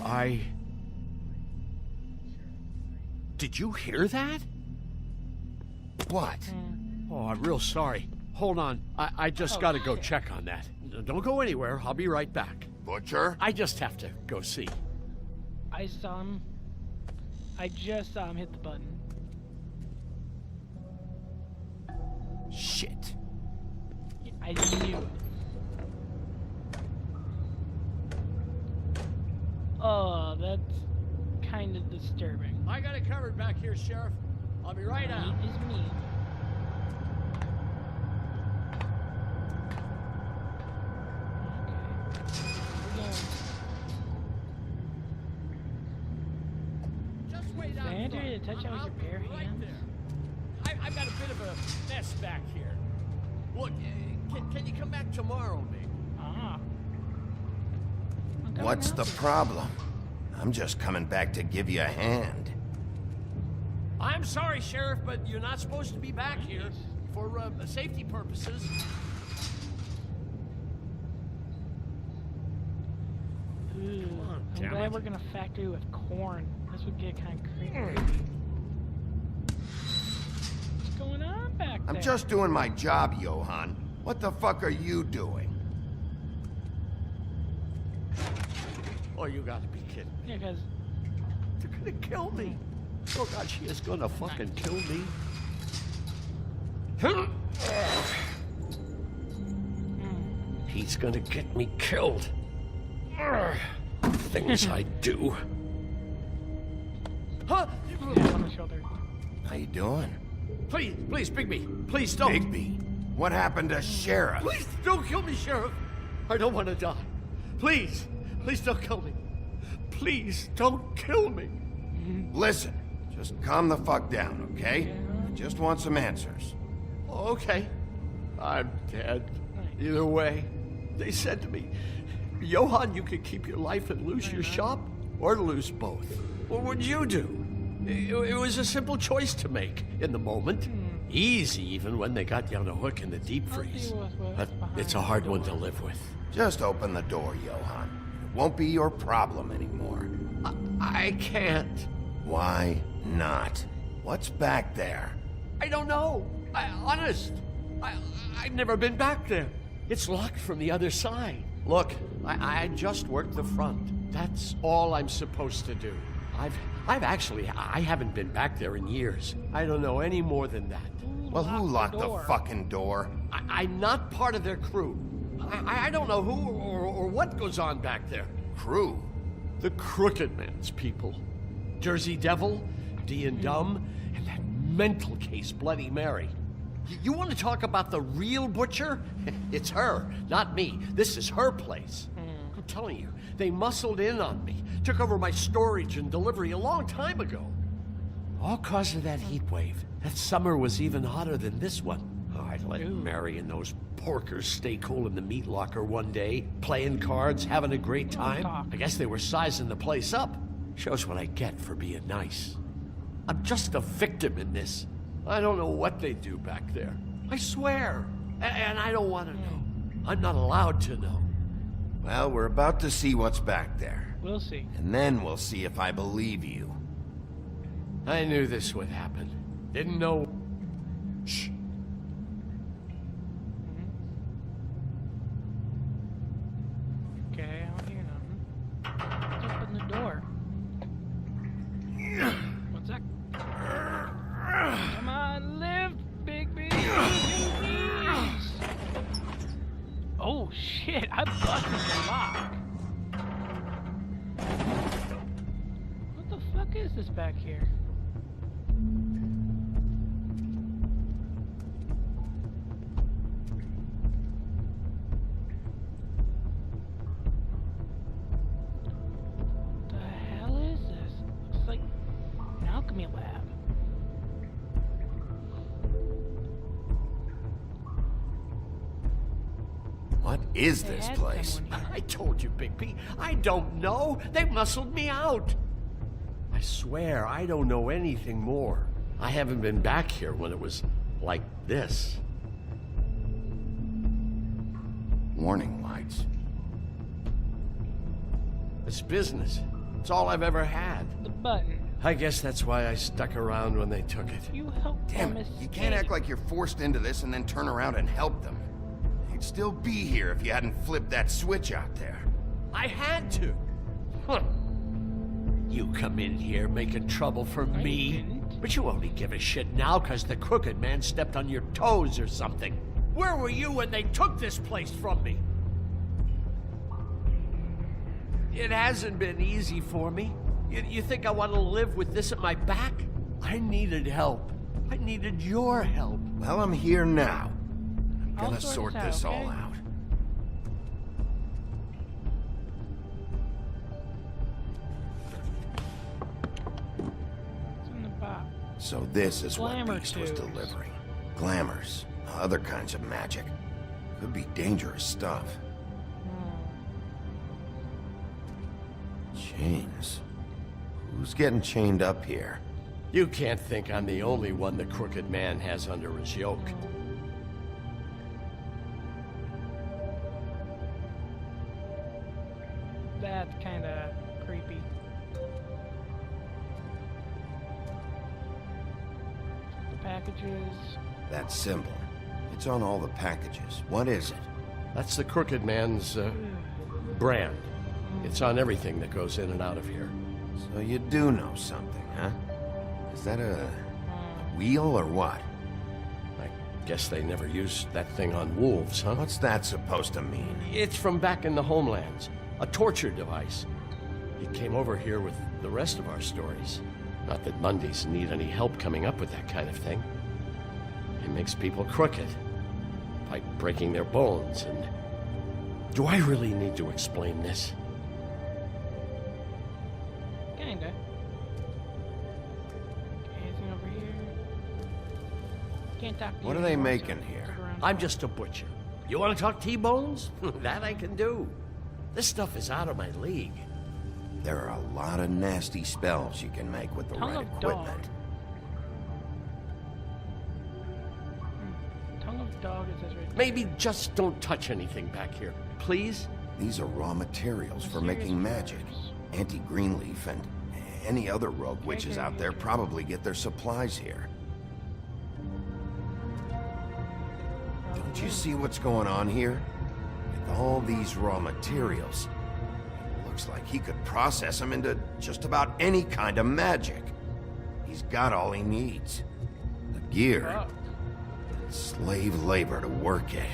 Did you hear that? What? Oh, I'm real sorry. Hold on. I just gotta go check on that. Don't go anywhere. I'll be right back. Butcher? I just have to go see. I saw him. I just saw him hit the button. Shit. I knew it. Oh, that's kind of disturbing. I got it covered back here, Sheriff. I'll be right out. Meat is meat. Just wait out. Andrew, to touch out with your bare hands. I've got a bit of a mess back here. Look, can you come back tomorrow, maybe? Ah. What's the problem? I'm just coming back to give you a hand. I'm sorry, Sheriff, but you're not supposed to be back here for safety purposes. Ooh, on, I'm damn glad it. we're gonna factory with corn. This would get kind of creepy. What's going on back there? I'm just doing my job, Johan. What the fuck are you doing? Oh, you gotta be kidding. Yeah, because They're gonna kill me. Oh God, she is gonna fucking kill me. He's gonna get me killed. Things I do. Huh? on the shoulder. How you doing? Please, Bigby. Please don't. Bigby, what happened to Sheriff? Please don't kill me, Sheriff. I don't want to die. Please don't kill me. Please don't kill me. Listen, just calm the fuck down, okay? I just want some answers. Okay. I'm dead. Either way. They said to me, Johan, you could keep your life and lose your shop, or lose both. What would you do? It was a simple choice to make in the moment. Easy, even when they got you on a hook in the deep freeze. But it's a hard one to live with. Just open the door, Johan. It won't be your problem anymore. I can't. Why not? What's back there? I don't know. Honest. I've never been back there. It's locked from the other side. Look, I just worked the front. That's all I'm supposed to do. I haven't been back there in years. I don't know any more than that. Well, who locked the fucking door? I'm not part of their crew. I don't know who or what goes on back there. Crew? The Crooked Man's people. Jersey Devil, D and Dumb, and that mental case Bloody Mary. You want to talk about the real butcher? It's her, not me. This is her place. I'm telling you, they muscled in on me, took over my storage and delivery a long time ago. All cause of that heat wave. That summer was even hotter than this one. Oh, I let Mary and those porkers stay cool in the meat locker one day, playing cards, having a great time. I guess they were sizing the place up. Shows what I get for being nice. I'm just a victim in this. I don't know what they do back there. I swear. And I don't want to know. I'm not allowed to know. Well, we're about to see what's back there. We'll see. And then we'll see if I believe you. I knew this would happen. Didn't know... Shh. Okay, I don't hear nothing. Let's open the door. What's that? Come on, lift, Bigby! Please. Oh shit, I busted the lock. What the fuck is this back here? The hell is this? Looks like an alchemy lab. What is this place? I told you, Bigby. I don't know. They muscled me out. I swear, I don't know anything more. I haven't been back here when it was like this. Warning lights. It's business. It's all I've ever had. The button. I guess that's why I stuck around when they took it. You helped Damn them it, you escape. can't act like you're forced into this and then turn around and help them. You'd still be here if you hadn't flipped that switch out there. I had to. Huh. You come in here making trouble for me, but you only give a shit now because the crooked man stepped on your toes or something. Where were you when they took this place from me? It hasn't been easy for me. You think I want to live with this at my back? I needed help. I needed your help. Well, I'm here now. I'm I'll gonna sort sort this out, this all okay? out. What's in the box? So this is what Glamour Beast was tubes. delivering. Glamours, other kinds of magic. Could be dangerous stuff. Chains. Who's getting chained up here? You can't think I'm the only one the crooked man has under his yoke. That's kind of creepy. The packages. That symbol. It's on all the packages. What is it? That's the crooked man's brand. It's on everything that goes in and out of here. So you do know something, huh? Is that a wheel or what? I guess they never used that thing on wolves, huh? What's that supposed to mean? It's from back in the homelands. A torture device. It came over here with the rest of our stories. Not that Mondays need any help coming up with that kind of thing. It makes people crooked. By breaking their bones and... Do I really need to explain this? Kinda. Anything over here? Can't talk to What you are they anymore, making so here? stick around. I'm just a butcher. You want to talk T-bones? That I can do. This stuff is out of my league. There are a lot of nasty spells you can make with the Tongue right of dog. equipment. Tongue of dog, it says right there. Maybe just don't touch anything back here, please? These are raw materials for making magic. Auntie Greenleaf and any other rogue witches out there probably get their supplies here. Don't you see what's going on here? With all these raw materials, it looks like he could process them into just about any kind of magic. He's got all he needs. The gear, and slave labor to work it.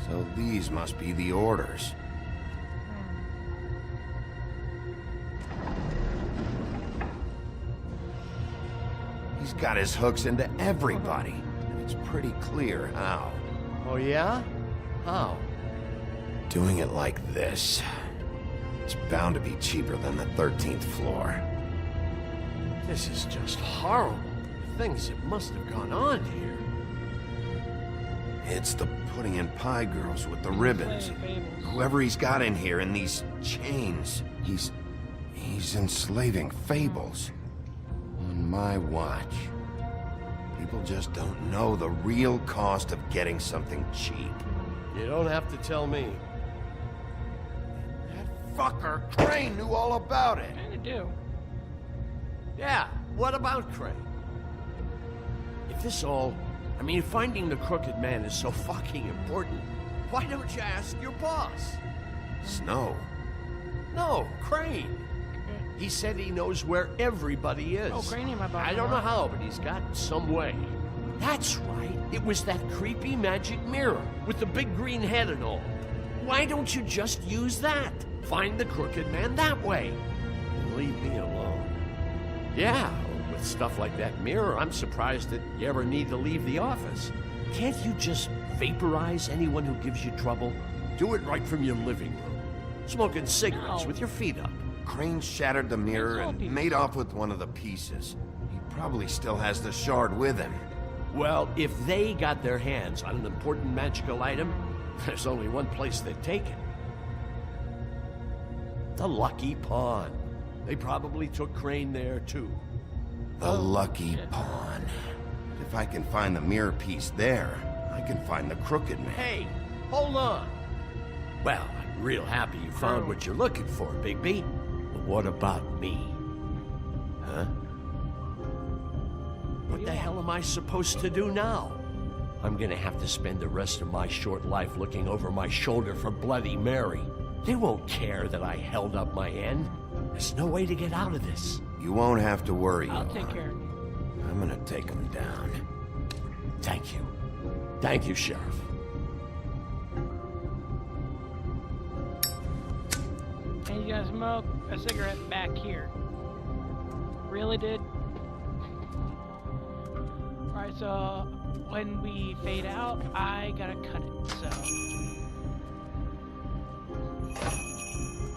So these must be the orders. He's got his hooks into everybody. It's pretty clear how. Oh, yeah? How? Doing it like this. It's bound to be cheaper than the 13th floor. This is just horrible. Things that must have gone on here. It's the putting in pie girls with the ribbons. Whoever he's got in here in these chains, he's enslaving Fables. On my watch. People just don't know the real cost of getting something cheap. You don't have to tell me. That fucker Crane knew all about it. Kinda do. Yeah, what about Crane? If this all... I mean, finding the crooked man is so fucking important, why don't you ask your boss? Snow? No, Crane. He said he knows where everybody is. Oh, Crane ain't my boss. I don't know how, but he's got some way. That's right. It was that creepy magic mirror with the big green head and all. Why don't you just use that? Find the crooked man that way. And leave me alone. Yeah, with stuff like that mirror, I'm surprised that you ever need to leave the office. Can't you just vaporize anyone who gives you trouble? Do it right from your living room. Smoking cigarettes with your feet up. Crane shattered the mirror and made off with one of the pieces. He probably still has the shard with him. Well, if they got their hands on an important magical item, there's only one place they'd take it. The Lucky Pawn. They probably took Crane there, too. The Lucky Pawn. If I can find the mirror piece there, I can find the crooked man. Hey, hold on. Well, I'm real happy you found what you're looking for, Bigby. But what about me? Huh? What the hell am I supposed to do now? I'm gonna have to spend the rest of my short life looking over my shoulder for Bloody Mary. They won't care that I held up my end. There's no way to get out of this. You won't have to worry. I'll take care of you. I'm gonna take him down. Thank you. Thank you, Sheriff. And you gonna smoke a cigarette back here. Really, dude? Alright, so when we fade out, I gotta cut it, so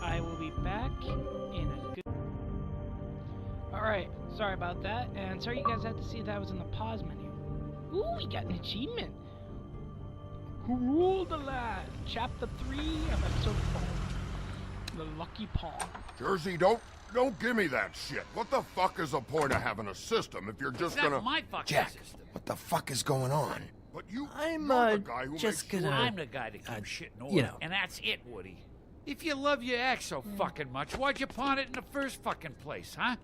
I will be back in a good... Alright, sorry about that, and sorry you guys had to see that was in the pause menu. Ooh, we got an achievement! Who ruled the land? Chapter 3 of episode 4. The Lucky Pawn. Jersey, don't give me that shit. What the fuck is the point of having a system if you're just gonna... my fucking Jack, system. what the fuck is going on? But you're I'm the guy who just makes gonna. sure- I'm the guy that keeps shit in order, you know. and that's it, Woody. If you love your ex so fucking much, why'd you pawn it in the first fucking place, huh?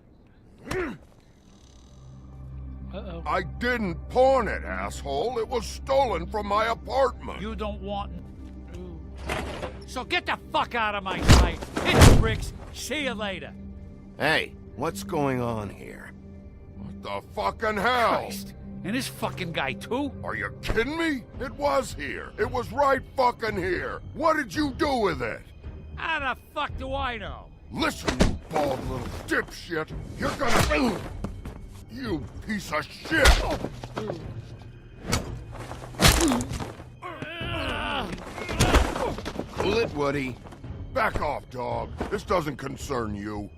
Uh-oh. I didn't pawn it, asshole. It was stolen from my apartment. You don't want. Ooh. So get the fuck out of my sight. Hit the bricks. See you later. Hey, what's going on here? What the fucking hell? Christ. And this fucking guy, too? Are you kidding me? It was here. It was right fucking here. What did you do with it? How the fuck do I know? Listen, you bald little dipshit. You're gonna... You piece of shit! Cool it, Woody. Back off, dog. This doesn't concern you.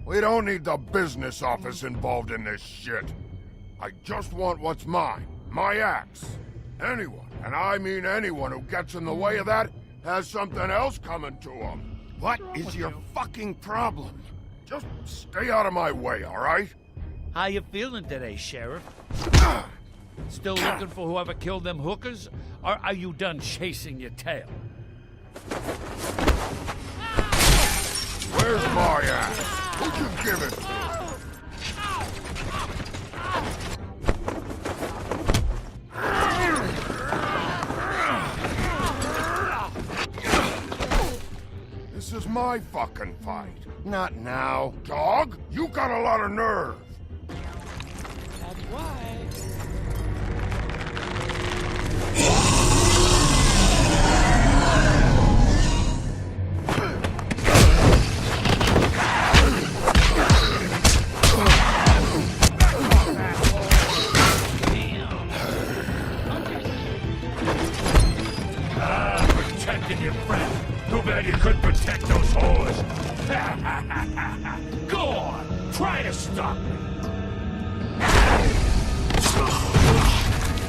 We don't need the business office involved in this shit. I just want what's mine. My axe. Anyone, and I mean anyone who gets in the way of that, has something else coming to them. What is your fucking problem? Just stay out of my way, all right? How you feeling today, Sheriff? Still looking for whoever killed them hookers? Or are you done chasing your tail? Where's my axe? Who'd you give it to? This is my fucking fight. Not now. Dog, you got a lot of nerve. That's why.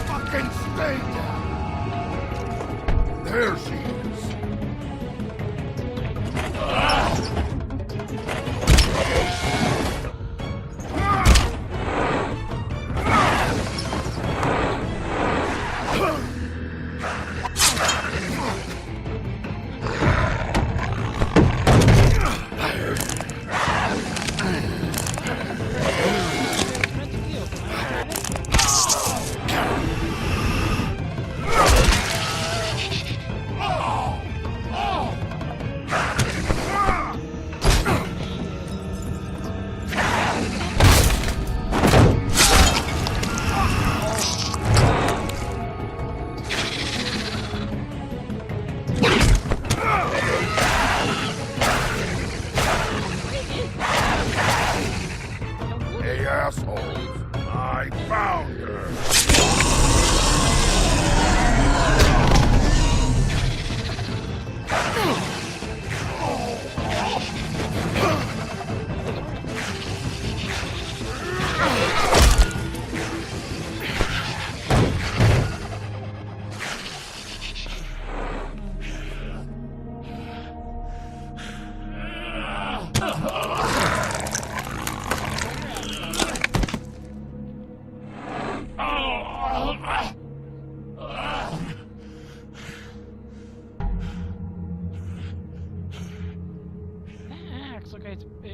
Fucking stay down! There she is. Hey, assholes! I found her!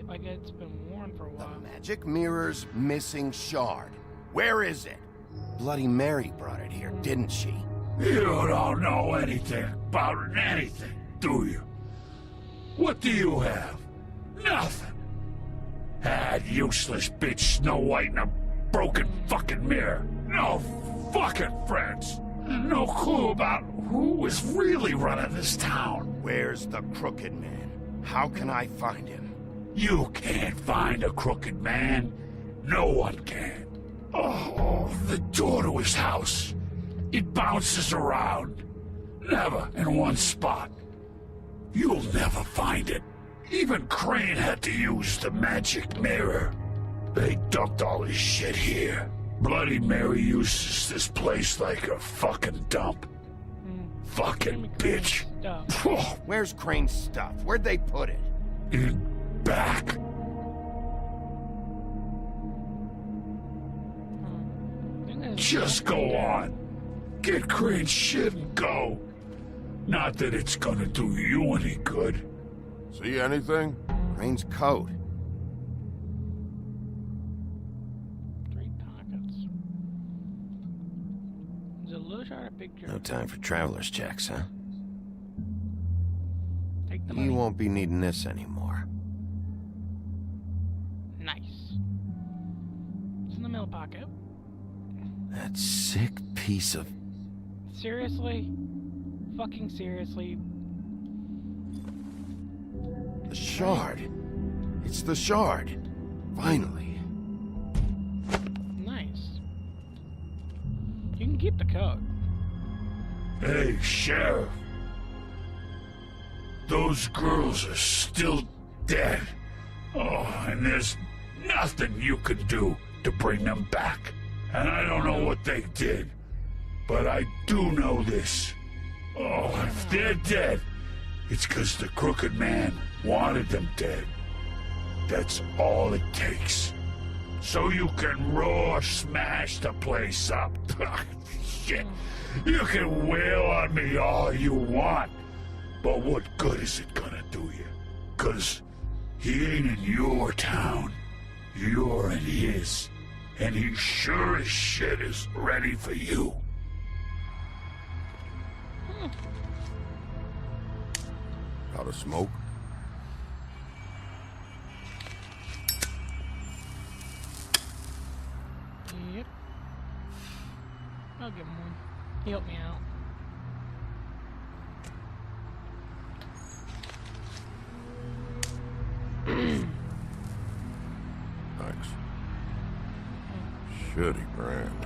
Like it's been worn for a while. Magic mirror's missing shard. Where is it? Bloody Mary brought it here, didn't she? You don't know anything about anything, do you? What do you have? Nothing. That useless bitch Snow White and a broken fucking mirror. No fucking friends. No clue about who was really running this town. Where's the crooked man? How can I find him? You can't find a crooked man. No one can. Oh, the door to his house. It bounces around. Never in one spot. You'll never find it. Even Crane had to use the magic mirror. They dumped all his shit here. Bloody Mary uses this place like a fucking dump. Fucking bitch. Where's Crane's stuff? Where'd they put it? In back. Just go on. Get Crane's shit and go. Not that it's gonna do you any good. See anything? Crane's coat. 3 pockets. There's a little shot of picture. No time for traveler's checks, huh? Take the money. You won't be needing this anymore. Nice. It's in the middle pocket. That sick piece of... Seriously? Fucking seriously? The shard. It's the shard. Finally. Nice. You can keep the code. Hey, Sheriff. Those girls are still dead. Oh, and there's nothing you can do to bring them back. And I don't know what they did, but I do know this. Oh, if they're dead, it's 'cause the crooked man wanted them dead. That's all it takes. So you can roar smash the place up. Shit. You can wail on me all you want, but what good is it gonna do you? 'Cause he ain't in your town. You're in his. And he sure as shit is ready for you. Got a smoke? Yep. I'll give him one. He helped me out. Thanks. Shitty brand.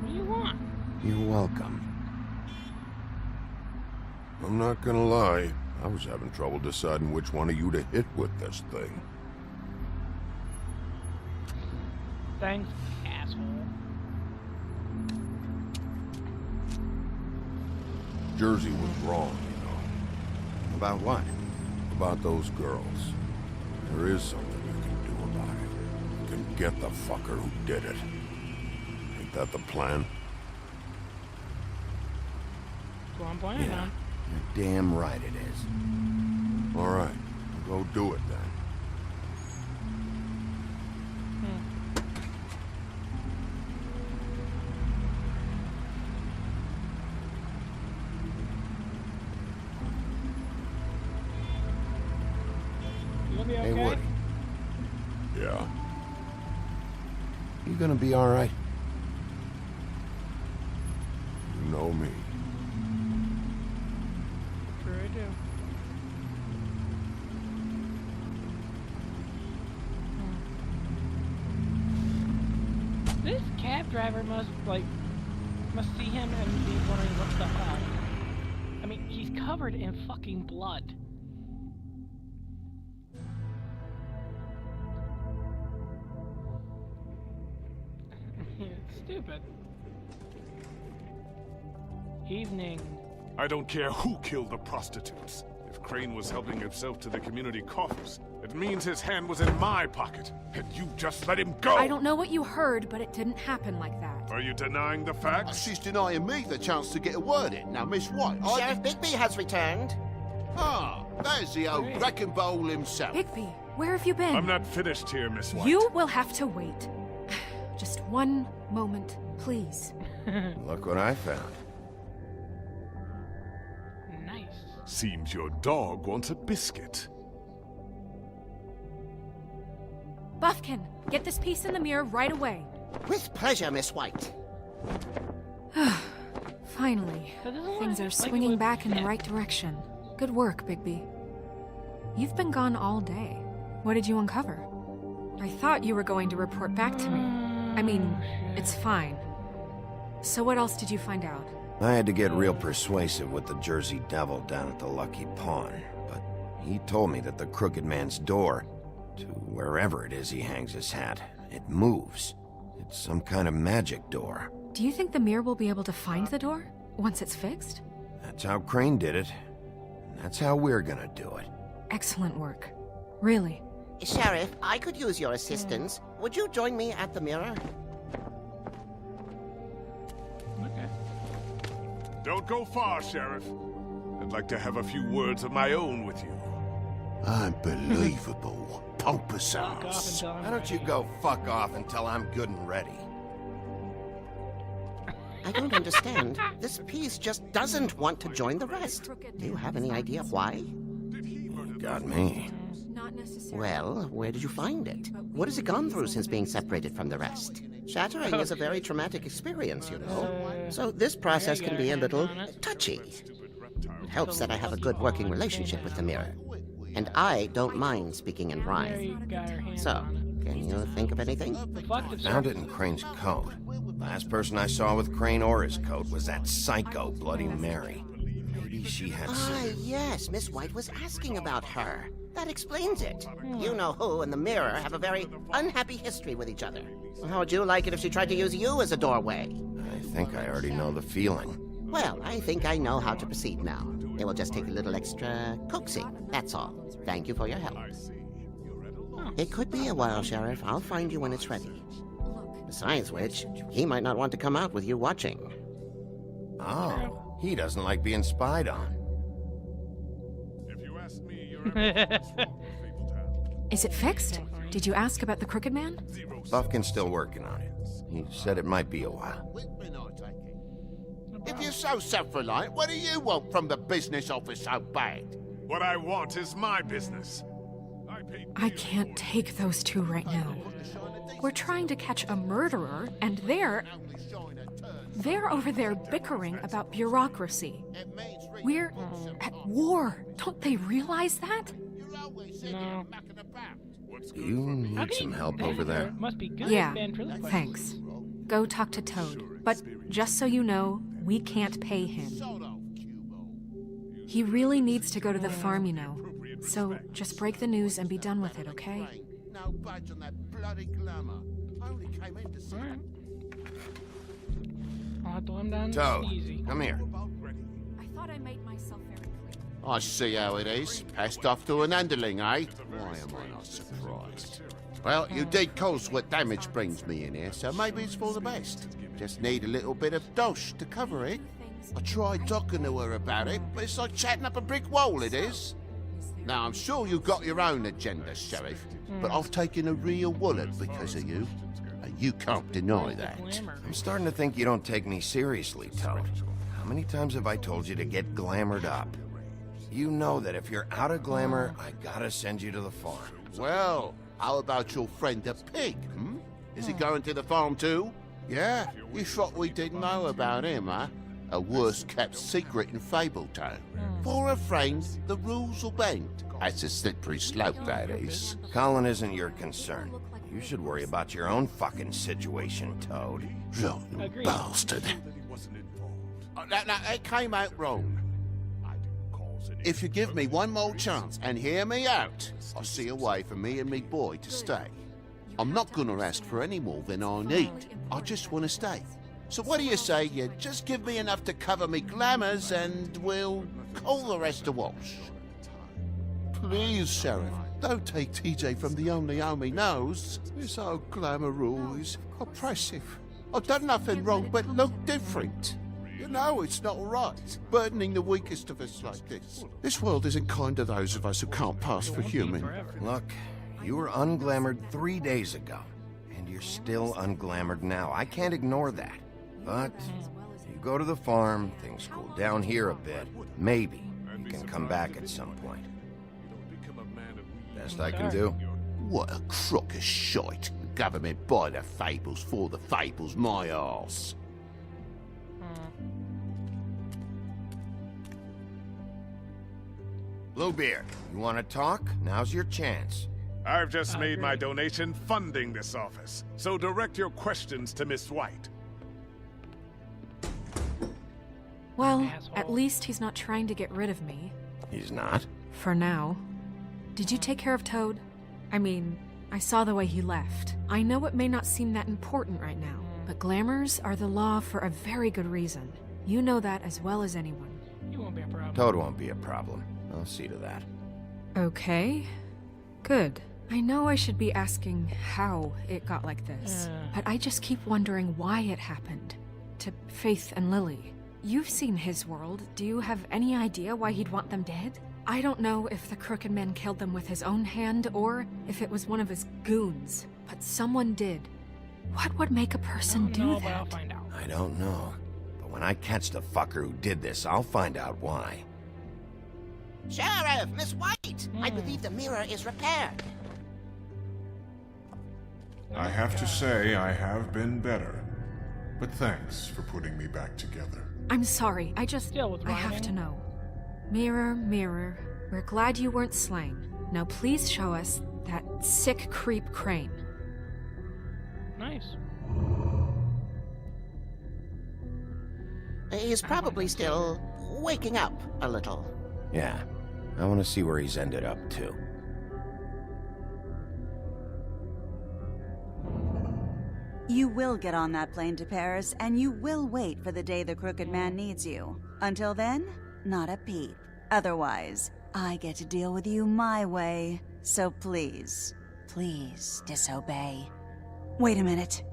What do you want? You're welcome. I'm not gonna lie. I was having trouble deciding which one of you to hit with this thing. Thanks, asshole. Jersey was wrong, you know. About what? About those girls. There is something you can do about it. You can get the fucker who did it. Ain't that the plan? That's what I'm planning on. You're damn right it is. All right, go do it then. You gonna be okay? Hey, Woody. Yeah. You gonna be all right? You know me. Sure I do. This cab driver must see him and be wondering what the hell. I mean, he's covered in fucking blood. It's stupid. Evening. I don't care who killed the prostitutes. If Crane was helping himself to the community coffers, it means his hand was in my pocket, and you just let him go! I don't know what you heard, but it didn't happen like that. Are you denying the facts? She's denying me the chance to get a word in. Now, Miss White, Sheriff Bigby has returned. Ah, there's the old wrecking bowl himself. Bigby, where have you been? I'm not finished here, Miss White. You will have to wait. Just one moment, please. Look what I found. Nice. Seems your dog wants a biscuit. Buffkin, get this piece in the mirror right away. With pleasure, Miss White. Finally, things are swinging back in the right direction. Good work, Bigby. You've been gone all day. What did you uncover? I thought you were going to report back to me. I mean, it's fine. So what else did you find out? I had to get real persuasive with the Jersey Devil down at the Lucky Pawn, but he told me that the Crooked Man's door, to wherever it is he hangs his hat, it moves. It's some kind of magic door. Do you think the mirror will be able to find the door once it's fixed? That's how Crane did it. And that's how we're gonna do it. Excellent work. Really. Sheriff, I could use your assistance. Would you join me at the mirror? Okay. Don't go far, Sheriff. I'd like to have a few words of my own with you. Unbelievable. Pompous Fuck off ass. until I'm Why don't you go fuck off until I'm good and ready? I don't understand. This piece just doesn't want to join the rest. Do you have any idea why? Got me. Not necessarily. Well, where did you find it? What has it gone through since being separated from the rest? Shattering is a very traumatic experience, you know. So this process can be a little touchy. It helps that I have a good working relationship with the mirror. And I don't mind speaking in rhyme. So, can you think of anything? Found it in Crane's coat. Last person I saw with Crane or his coat was that psycho Bloody Mary. Maybe she had some... yes, Miss White was asking about her. That explains it. You know who and the mirror have a very unhappy history with each other. How would you like it if she tried to use you as a doorway? I think I already know the feeling. Well, I think I know how to proceed now. It will just take a little extra coaxing, that's all. Thank you for your help. It could be a while, Sheriff. I'll find you when it's ready. Besides which, he might not want to come out with you watching. Oh, he doesn't like being spied on. If you ask me, you're Is it fixed? Did you ask about the Crooked Man? Buffkin's still working on it. He said it might be a while. If you're so self-reliant, what do you want from the business office so bad? What I want is my business. I can't take those two right now. We're trying to catch a murderer, and they're over there bickering about bureaucracy. We're at war. Don't they realize that? No. Do you need some help over there? Must be good. Yeah, band really quick. thanks. Go talk to Toad. But just so you know, we can't pay him. He really needs to go to the farm, you know. So just break the news and be done with it, okay? No budge on that bloody glamour. Alright. I'll have to let him down Toad, easy. come here. I thought I made myself very clear. I see how it is. Passed off to an underling, eh? Why am I not surprised? Well, you did cause what damage brings me in here, so maybe it's for the best. Just need a little bit of dosh to cover it. I tried talking to her about it, but it's like chatting up a brick wall, it is. Now, I'm sure you've got your own agenda, Sheriff, but I've taken a real wallet because of you. And you can't deny that. I'm starting to think you don't take me seriously, Toad. How many times have I told you to get glamored up? You know that if you're out of glamour, I gotta send you to the farm. Well, how about your friend the pig, hmm? Is he going to the farm too? Yeah? You thought we didn't know about him, huh? A worst-kept secret in Fabletown. For a friend, the rules will bend. That's a slippery slope, that is. Colin isn't your concern. You should worry about your own fucking situation, Toad. Rotten bastard. Now, it came out wrong. If you give me one more chance and hear me out, I'll see a way for me and me boy to stay. I'm not gonna ask for any more than I need. I just want to stay. So what do you say you just give me enough to cover me glamours and we'll call the rest a wash? Please, Sheriff, don't take TJ from the only home he knows. This old glamour rule is oppressive. I've done nothing wrong but look different. You know it's not right, burdening the weakest of us like this. This world isn't kind to those of us who can't pass for human. Look, you were unglamoured 3 days ago, and you're still unglamoured now. I can't ignore that. But you go to the farm, things cool down here a bit. Maybe you can come back at some point. Best I can do. What a crock of shite. Government by the fables, for the fables, my arse. Bluebeard, you want to talk? Now's your chance. I've just made my donation funding this office, so direct your questions to Miss White. Well, at least he's not trying to get rid of me. He's not? For now. Did you take care of Toad? I mean, I saw the way he left. I know it may not seem that important right now, but glamours are the law for a very good reason. You know that as well as anyone. You won't be a problem. Toad won't be a problem. I'll see to that. Okay. Good. I know I should be asking how it got like this, but I just keep wondering why it happened. To Faith and Lily. You've seen his world. Do you have any idea why he'd want them dead? I don't know if the Crooked Man killed them with his own hand or if it was one of his goons, but someone did. What would make a person do that? I'll find out. I don't know. But when I catch the fucker who did this, I'll find out why. Sheriff, Miss White! I believe the mirror is repaired. I have to say I have been better, but thanks for putting me back together. I'm sorry, I have to know. Mirror, mirror, we're glad you weren't slain. Now please show us that sick creep Crane. Nice. He's probably still waking up a little. Yeah, I want to see where he's ended up, too. You will get on that plane to Paris, and you will wait for the day the Crooked Man needs you. Until then, not a peep. Otherwise, I get to deal with you my way. So please, please disobey. Wait a minute.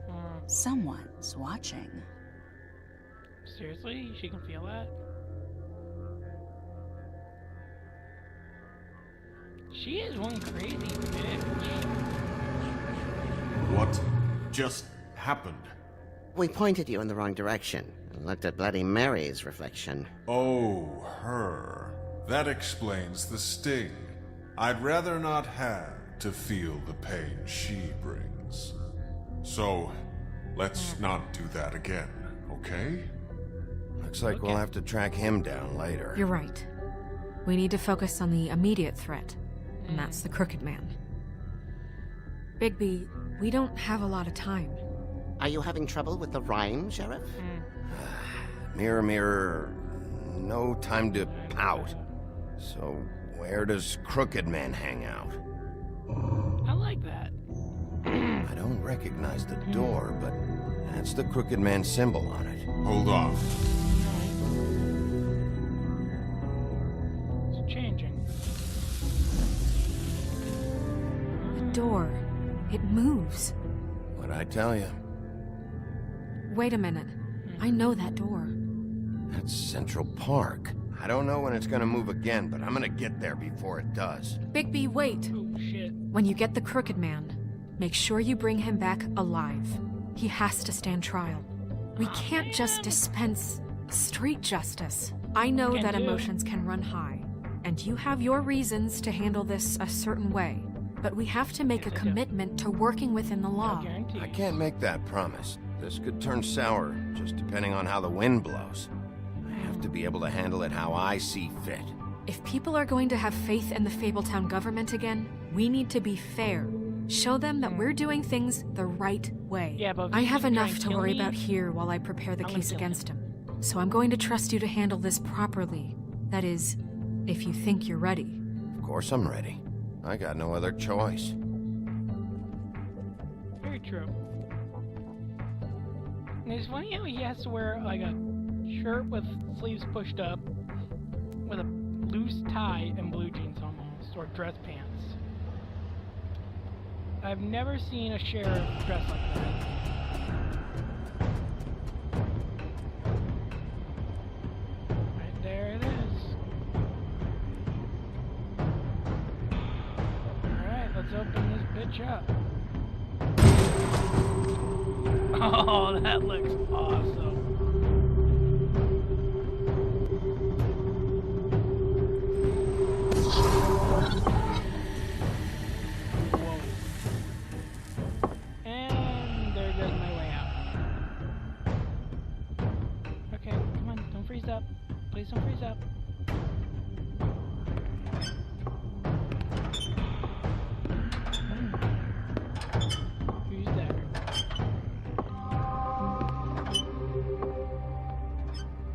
Someone's watching. Seriously? She can feel that? She is one crazy bitch. What just happened? We pointed you in the wrong direction and looked at Bloody Mary's reflection. Oh, her. That explains the sting. I'd rather not have to feel the pain she brings. So, let's not do that again, okay? Looks like we'll have to track him down later. You're right. We need to focus on the immediate threat, and that's the Crooked Man. Bigby, we don't have a lot of time. Are you having trouble with the rhyme, Sheriff? Mirror, mirror, no time to pout. So, where does Crooked Man hang out? I like that. I don't recognize the door, but that's the Crooked Man symbol on it. Hold on. It's changing. The door. It moves. What'd I tell you? Wait a minute. I know that door. That's Central Park. I don't know when it's gonna move again, but I'm gonna get there before it does. Bigby, wait. Oh, shit. When you get the Crooked Man, make sure you bring him back alive. He has to stand trial. We can't just dispense street justice. I know that emotions can run high, and you have your reasons to handle this a certain way, but we have to make a commitment to working within the law. I can't make that promise. This could turn sour, just depending on how the wind blows. I have to be able to handle it how I see fit. If people are going to have faith in the Fabletown government again, we need to be fair. Show them that we're doing things the right way. Yeah, but if I you have try and enough to kill worry me, about here while I prepare the I'm gonna case kill against him. So I'm going to trust you to handle this properly. That is, if you think you're ready. Of course I'm ready. I got no other choice. Very true. And it's funny how he has to wear like a shirt with sleeves pushed up, with a loose tie and blue jeans almost, or dress pants. I've never seen a sheriff dressed like that. Right there it is. Alright, let's open this bitch up. Oh, that looks awesome. Whoa. And there goes my way out. Okay, come on, don't freeze up. Please don't freeze up. Who's there?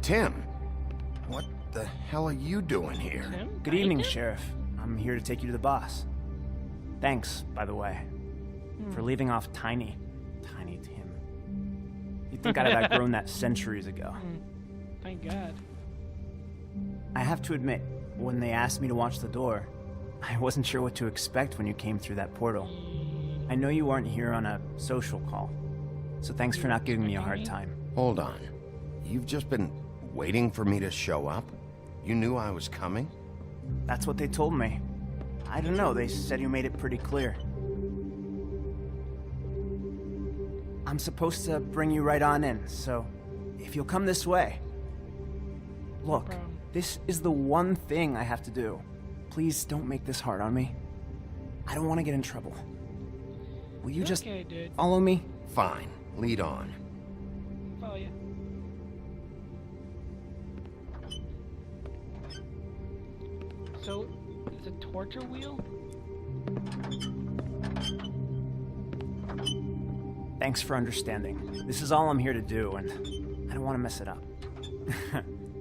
Tim, what the hell are you doing here? Tim? Good evening, Sheriff. I'm here to take you to the boss. Thanks, by the way, for leaving off Tiny Tim. You'd think I'd have outgrown that centuries ago. Thank God. I have to admit, when they asked me to watch the door, I wasn't sure what to expect when you came through that portal. I know you aren't here on a social call, so thanks for not giving me a hard time. Hold on. You've just been waiting for me to show up? You knew I was coming? That's what they told me. I don't know, they said you made it pretty clear. I'm supposed to bring you right on in, so if you'll come this way. Look, this is the one thing I have to do. Please don't make this hard on me. I don't want to get in trouble. Will you just dude. follow me? Fine. Lead on. Follow you. So, it's a torture wheel? Thanks for understanding. This is all I'm here to do, and I don't want to mess it up.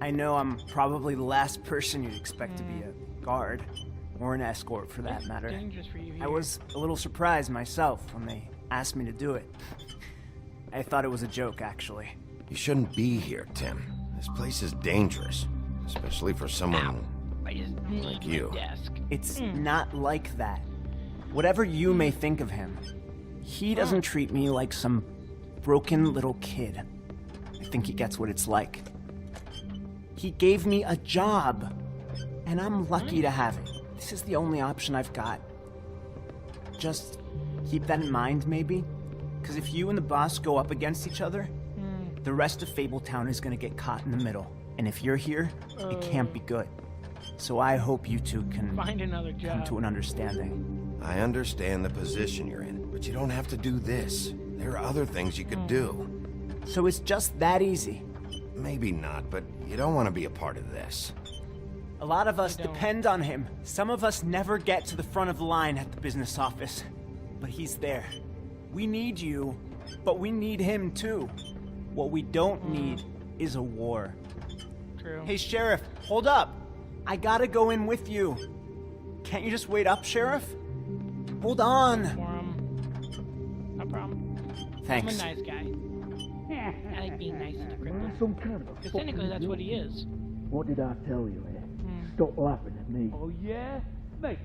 I know I'm probably the last person you'd expect to be a guard, or an escort for that matter. Dangerous for you here. I was a little surprised myself when they asked me to do it. I thought it was a joke, actually. You shouldn't be here, Tim. This place is dangerous, especially for someone like you. It's not like that. Whatever you may think of him, he doesn't treat me like some broken little kid. I think he gets what it's like. He gave me a job, and I'm lucky to have it. This is the only option I've got. Just keep that in mind, maybe? Because if you and the boss go up against each other, the rest of Fabletown is going to get caught in the middle. And if you're here, it can't be good. So I hope you two can find another come job. to an understanding. I understand the position you're in, but you don't have to do this. There are other things you could do. So it's just that easy? Maybe not, but you don't want to be a part of this. A lot of us depend on him. Some of us never get to the front of the line at the business office. But he's there. We need you, but we need him too. What we don't need is a war. True. Hey, Sheriff, hold up. I gotta go in with you. Can't you just wait up, Sheriff? Hold on. problem. Thanks. I'm a nice guy. I like being nice to the cripples. Because technically that's what he is. What did I tell you, eh? Stop laughing at me. Oh, yeah? Mate.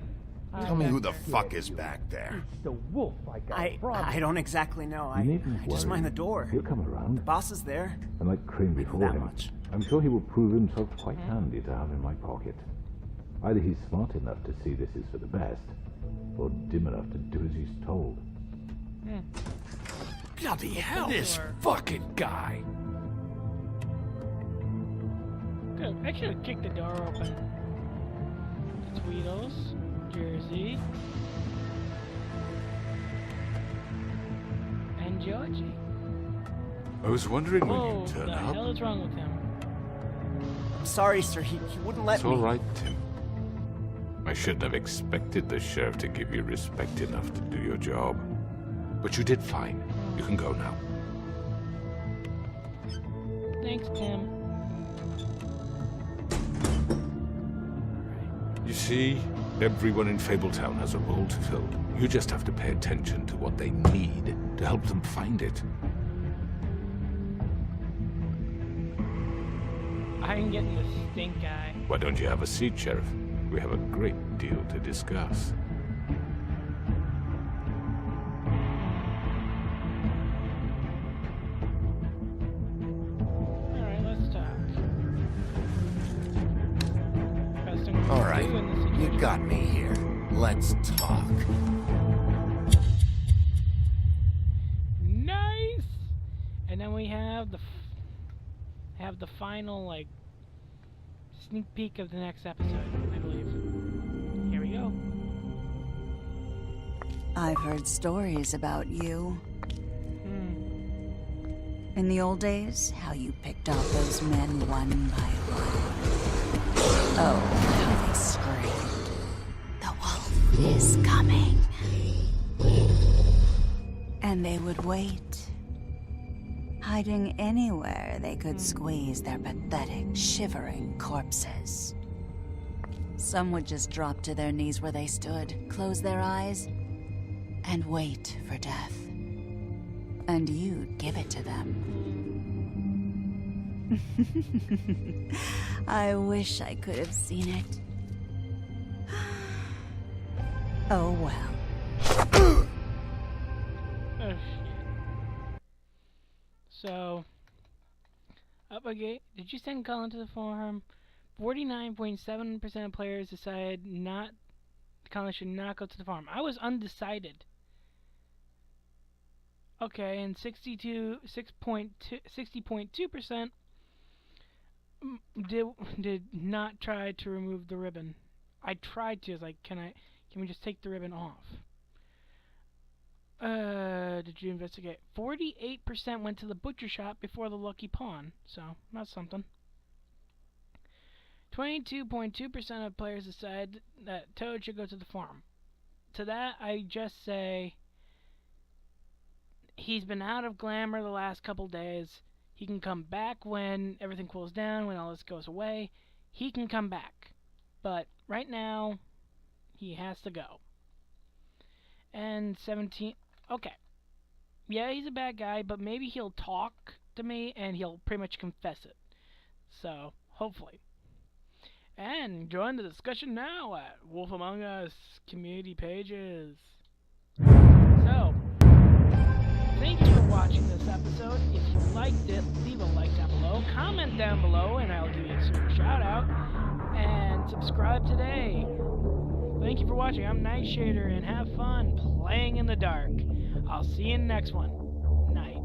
Tell me who the fuck is back there. The wolf I got I don't exactly know. I just mind the door. He'll come around. The boss is there. And like Crane before him, I'm sure he will prove himself quite handy to have in my pocket. Either he's smart enough to see this is for the best, or dim enough to do as he's told. Bloody hell! This fucking guy! Good. I should have kicked the door open. Tweedles, Jersey, and Georgie. I was wondering when Oh, you'd turn the up. hell is wrong with him? I'm sorry, sir. He wouldn't let It's me. all right, Tim. I shouldn't have expected the sheriff to give you respect enough to do your job. But you did fine. You can go now. Thanks, Tim. You see, everyone in Fabletown has a role to fill. You just have to pay attention to what they need to help them find it. I'm getting the stink eye. Why don't you have a seat, Sheriff? We have a great deal to discuss. Alright, let's talk. Best thing we can All right, do in this you situation. got me here. Let's talk. Nice! And then we have the final, like, sneak peek of the next episode, I believe. Here we go. I've heard stories about you. In the old days, how you picked off those men one by one. Oh, how they screamed. The wolf is coming. And they would wait, hiding anywhere they could squeeze their pathetic, shivering corpses. Some would just drop to their knees where they stood, close their eyes, and wait for death. And you'd give it to them. I wish I could have seen it. Oh well. Oh, shit. So, up again. Did you send Colin to the forum? 49.7% of players decided Colin should not go to the forum. I was undecided. Okay, and 60.2% did not try to remove the ribbon. I tried to. I was like, can we just take the ribbon off? Did you investigate? 48% went to the butcher shop before the lucky pawn, so that's something. 22.2% of players decide that Toad should go to the farm. To that, I just say he's been out of glamour the last couple days. He can come back when everything cools down, when all this goes away. He can come back. But right now, he has to go. And 17... Okay. Yeah, he's a bad guy, but maybe he'll talk to me and he'll pretty much confess it. So, hopefully. And join the discussion now at Wolf Among Us community pages. So, thank you for watching this episode. If you liked it, leave a like down below, comment down below, and I'll give you a super shout out. And subscribe today. Thank you for watching. I'm Nightshader, and have fun playing in the dark. I'll see you in the next one. Night.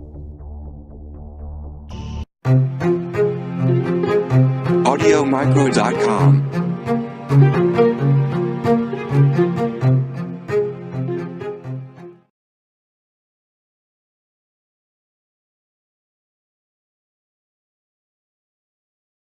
AudioMicro.com